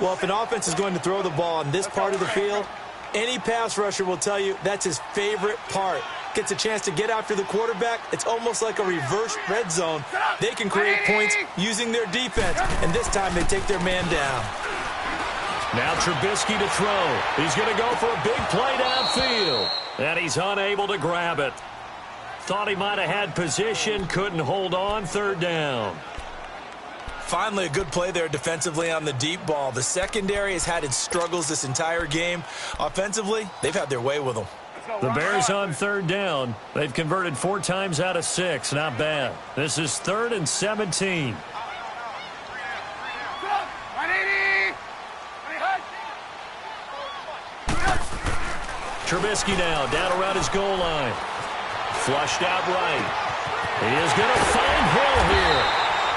Well, if an offense is going to throw the ball in this part of the field, any pass rusher will tell you that's his favorite part. Gets a chance to get after the quarterback. It's almost like a reverse red zone. They can create points using their defense, and this time they take their man down.
Now Trubisky to throw. He's going to go for a big play downfield, and he's unable to grab it. Thought he might have had position, couldn't hold on, third down.
Finally, a good play there defensively on the deep ball. The secondary has had its struggles this entire game. Offensively, they've had their way with them.
The Bears on third down. They've converted 4 times out of 6. Not bad. This is 3rd and 17. Trubisky now down around his goal line. Flushed out right. He is going to find Hill here.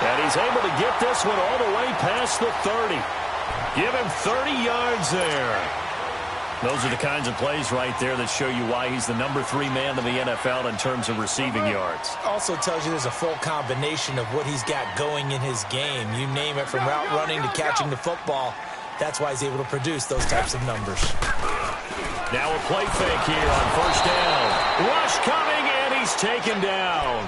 And he's able to get this one all the way past the 30. Give him 30 yards there. Those are the kinds of plays right there that show you why he's the number 3 man in the NFL in terms of receiving yards.
Also tells you there's a full combination of what he's got going in his game. You name it, from route running to catching the football. That's why he's able to produce those types of numbers.
Now a play fake here on first down. Rush coming, and he's taken down.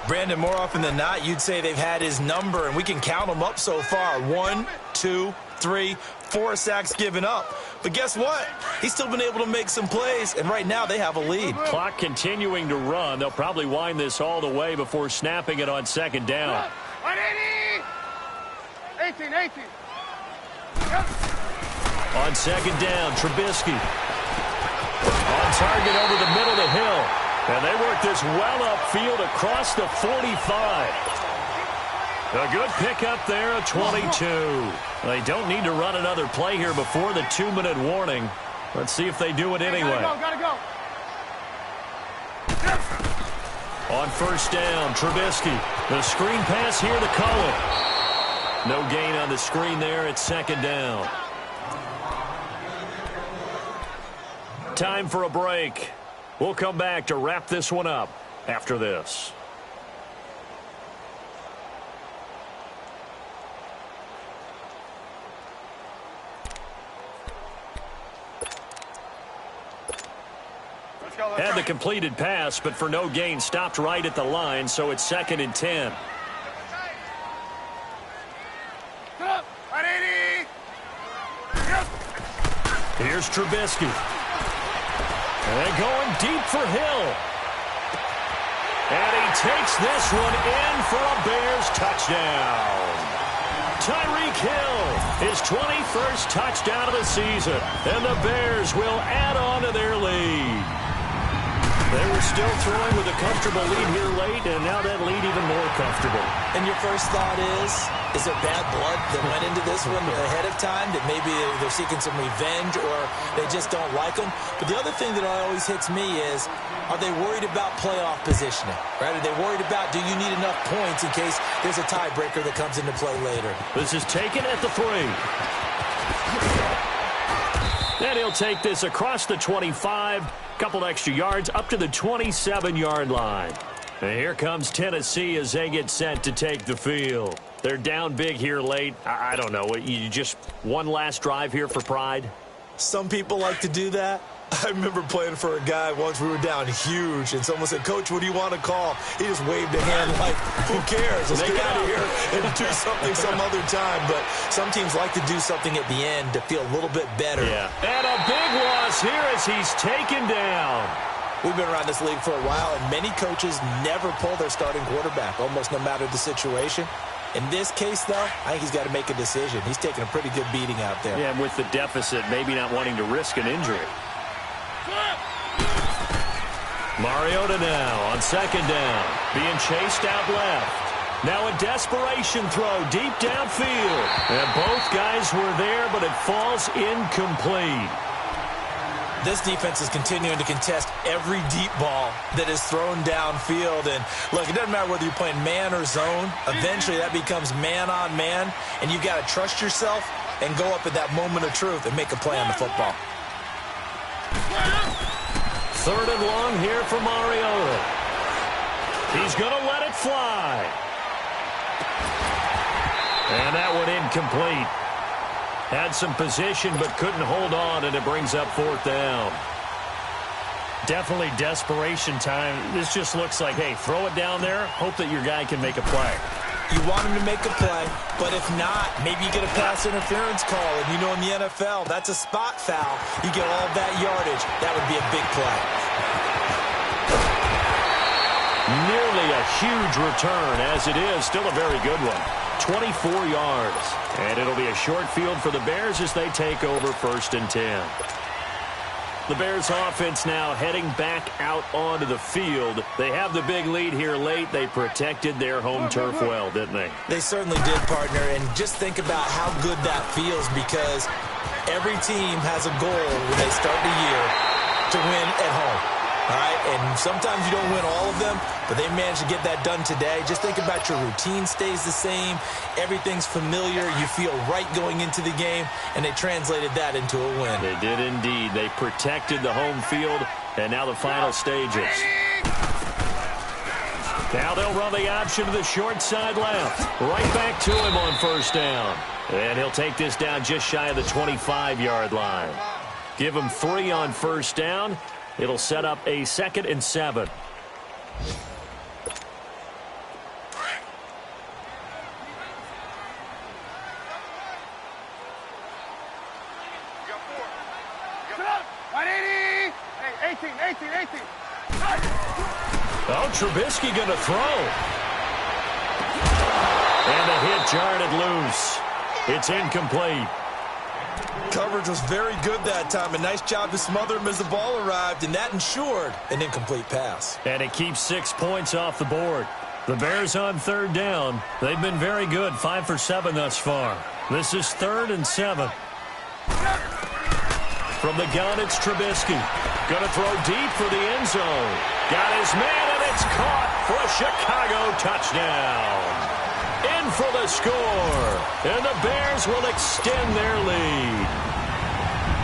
Brandon, more often than not, you'd say they've had his number, and we can count them up so far. 1, 2, 3, 4 sacks given up. But guess what? He's still been able to make some plays, and right now they have a lead.
Clock continuing to run. They'll probably wind this all the way before snapping it on second down.
18.
On second down, Trubisky. On target over the middle to Hill. And they work this well upfield across the 45. A good pickup there, a 22. They don't need to run another play here before the 2-minute warning. Let's see if they do it anyway.
Gotta go.
On first down, Trubisky. The screen pass here to Cohen. No gain on the screen there at second down. Time for a break. We'll come back to wrap this one up after this. Had the completed pass, but for no gain, stopped right at the line, so it's 2nd and 10. Here's Trubisky. And going deep for Hill. And he takes this one in for a Bears touchdown. Tyreek Hill, his 21st touchdown of the season. And the Bears will add on to their lead. They were still throwing with a comfortable lead here late, and now that lead even more comfortable.
And your first thought is there bad blood that went into this one ahead of time, that maybe they're seeking some revenge or they just don't like them? But the other thing that always hits me is, are they worried about playoff positioning? Right? Are they worried about, do you need enough points in case there's a tiebreaker that comes into play later?
This is taken at the 3. And he'll take this across the 25, couple extra yards up to the 27-yard line. And here comes Tennessee as they get set to take the field. They're down big here late. I don't know. You just one last drive here for pride?
Some people like to do that. I remember playing for a guy once. We were down huge, and someone said, "Coach, what do you want to call?" He just waved a hand like, who cares? Let's get out of here and do something some other time. But some teams like to do something at the end to feel a little bit better.
Yeah. And a big loss here as he's taken down.
We've been around this league for a while, and many coaches never pull their starting quarterback, almost no matter the situation. In this case, though, I think he's got to make a decision. He's taking a pretty good beating out there.
Yeah, and with the deficit, maybe not wanting to risk an injury. Mariota now on second down, being chased out left. Now a desperation throw deep downfield. And both guys Bears were there, but it falls incomplete.
This defense is continuing to contest every deep ball that is thrown downfield. And, look, it doesn't matter whether you're playing man or zone. Eventually, that becomes man-on-man, and you've got to trust yourself and go up at that moment of truth and make a play on the football.
Third and long here for Mariota. He's going to let it fly. And that one incomplete. Had some position but couldn't hold on, and it brings up fourth down. Definitely desperation time. This just looks like, hey, throw it down there, hope that your guy can make a play.
You want him to make a play, but if not, maybe you get a pass interference call. And you know in the NFL, that's a spot foul. You get all that yardage. That would be a big play.
Nearly a huge return, as it is. Still a very good one. 24 yards. And it'll be a short field for the Bears as they take over 1st and 10. The Bears offense now heading back out onto the field. They have the big lead here late. They protected their home turf well, didn't they?
They certainly did, partner. And just think about how good that feels, because every team has a goal when they start the year to win at home. All right, and sometimes you don't win all of them, but they managed to get that done today. Just think about your routine stays the same. Everything's familiar. You feel right going into the game, and they translated that into a win.
They did indeed. They protected the home field, and now the final stages. Now they'll run the option to the short side left. Right back to him on 1st down. And he'll take this down just shy of the 25-yard line. Give him 3 on 1st down. It'll set up a 2nd and 7. Oh, Trubisky going to throw. And a hit jarred it loose. It's incomplete.
Coverage was very good that time. A nice job to smother him as the ball arrived, and that ensured an incomplete pass.
And it keeps 6 points off the board. The Bears on 3rd down. They've been very good, 5 for 7 thus far. This is 3rd and 7. From the gun, it's Trubisky. Going to throw deep for the end zone. Got his man, and it's caught for a Chicago touchdown. In for the score, and the Bears will extend their lead.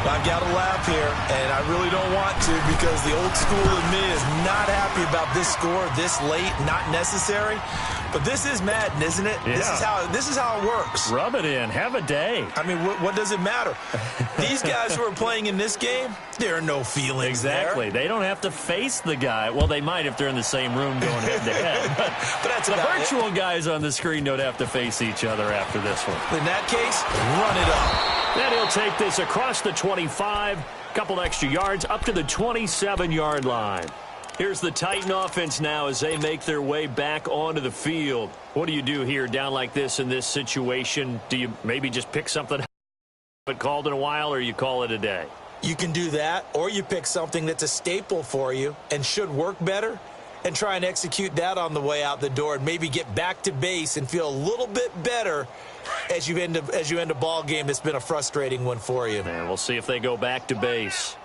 I've got to laugh here, and I really don't want to, because the old school in me is not happy about this score this late, not necessary. But this is Madden, isn't it?
Yeah.
This is how it works.
Rub it in. Have a day.
I mean, what does it matter? These guys who are playing in this game, there are no feelings
exactly.
there.
They don't have to face the guy. Well, they might if they're in the same room going head-to-head.
But that's
the
about
virtual
it.
guys on the screen don't have to face each other after this one.
In that case, run it up.
Then he'll take this across the 25, couple extra yards, up to the 27-yard line. Here's the Titan offense now as they make their way back onto the field. What do you do here down like this in this situation? Do you maybe just pick something haven't called in a while, or you call it a day?
You can do that, or you pick something that's a staple for you and should work better and try and execute that on the way out the door and maybe get back to base and feel a little bit better as you end a ball game that's been a frustrating one for you.
And we'll see if they go back to base.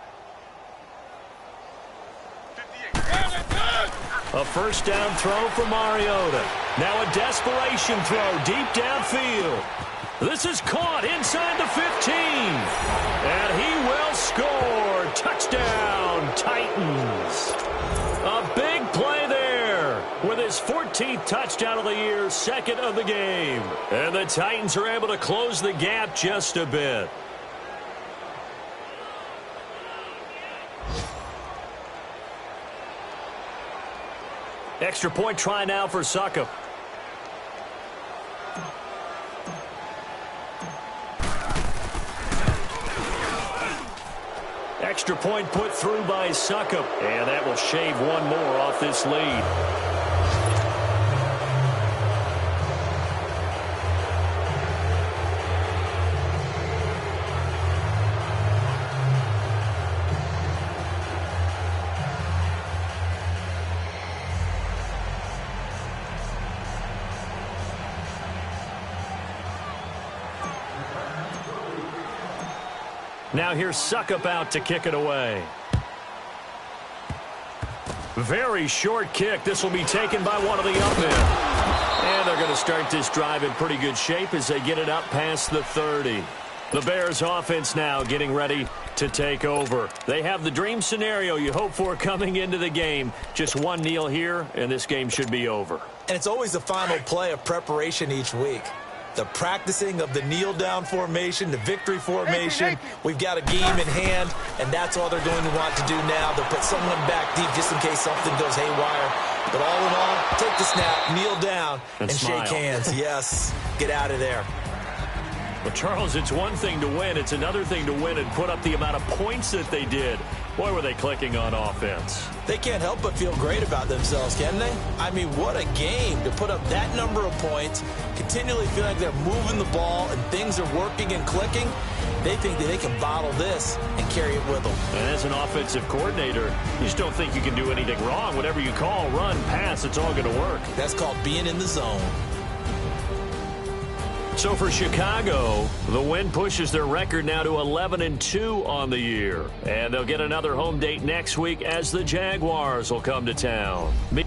A 1st down throw for Mariota. Now a desperation throw deep downfield. This is caught inside the 15. And he will score. Touchdown, Titans. A big play there with his 14th touchdown of the year, 2nd of the game. And the Titans are able to close the gap just a bit. Extra point try now for Succop. Extra point put through by Succop. And that will shave one more off this lead. Now here's Suckup out to kick it away. Very short kick. This will be taken by one of the up men. And they're going to start this drive in pretty good shape as they get it up past the 30. The Bears offense now getting ready to take over. They have the dream scenario you hope for coming into the game. Just one kneel here, and this game should be over.
And it's always the final play of preparation each week. The practicing of the kneel-down formation, the victory formation. We've got a game in hand, and that's all they're going to want to do now. They'll put someone back deep just in case something goes haywire. But all in all, take the snap, kneel down, and shake hands. Yes, get out of there.
Well, Charles, it's one thing to win. It's another thing to win and put up the amount of points that they did. Boy, were they clicking on offense.
They can't help but feel great about themselves, can they? I mean, what a game to put up that number of points, continually feel like they're moving the ball and things are working and clicking. They think that they can bottle this and carry it with them.
And as an offensive coordinator, you just don't think you can do anything wrong. Whatever you call, run, pass, it's all going to work.
That's called being in the zone.
So for Chicago, the win pushes their record now to 11-2 on the year. And they'll get another home date next week as the Jaguars will come to town.
Hey,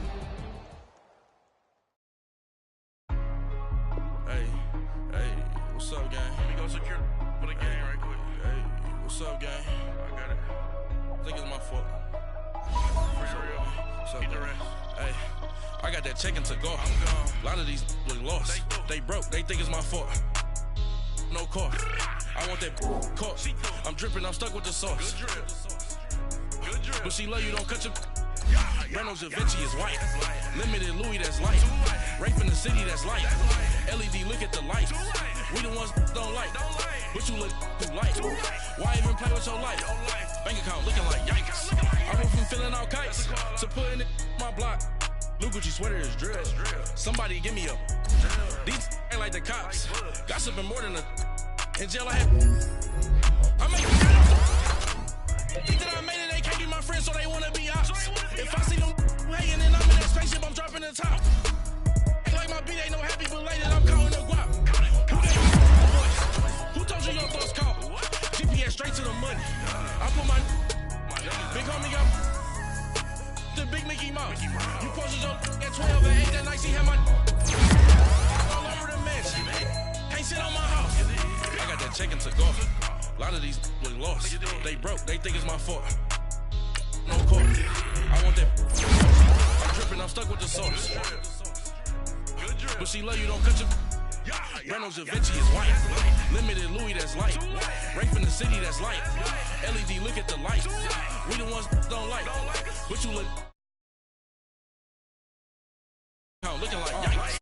what's up, gang? Let me go secure for the game right quick. Hey, what's up, gang? I got it. I think it's my fault. What's up, gang? Hey, I got that check-in to go. A lot of these look lost. They broke. They think it's my fault. No car. I want that caught. I'm dripping. I'm stuck with the sauce. But she love you. Don't cut your. Reynolds Da Vinci is white. Limited Louis, that's light. Rape in the city, that's light. LED, look at the lights. We the ones don't like. But you look too light. Why even play with your life? Bank account looking like yikes. I went from filling out kites to putting it in my block. Blue Gucci sweater is drill. Somebody give me a. These ain't like the cops. Gossiping more than a. In jail I had. I make it. Think that I made it, they can't be my friends, so they wanna be ops. If I see them hating and I'm in that spaceship, I'm dropping the top. Ain't like my beat ain't no happy belated, I'm counting the guap. Who told you your thoughts count? GPS straight to the money. I put my big homie got the big Mickey Mouse. You posted your at 12 and 8 that night, she had my all over the mess. Can't sit on my house. I got that check-in to go. A lot of these look lost. They broke. They think it's my fault. No court. I want that. I'm dripping. I'm stuck with the sauce. But she love you. Don't cut your. Reynolds Da Vinci is white. Limited Louis, that's light. Rape in the city, that's light. LED, look at the lights. We the ones don't like. But you look. Looking like yikes.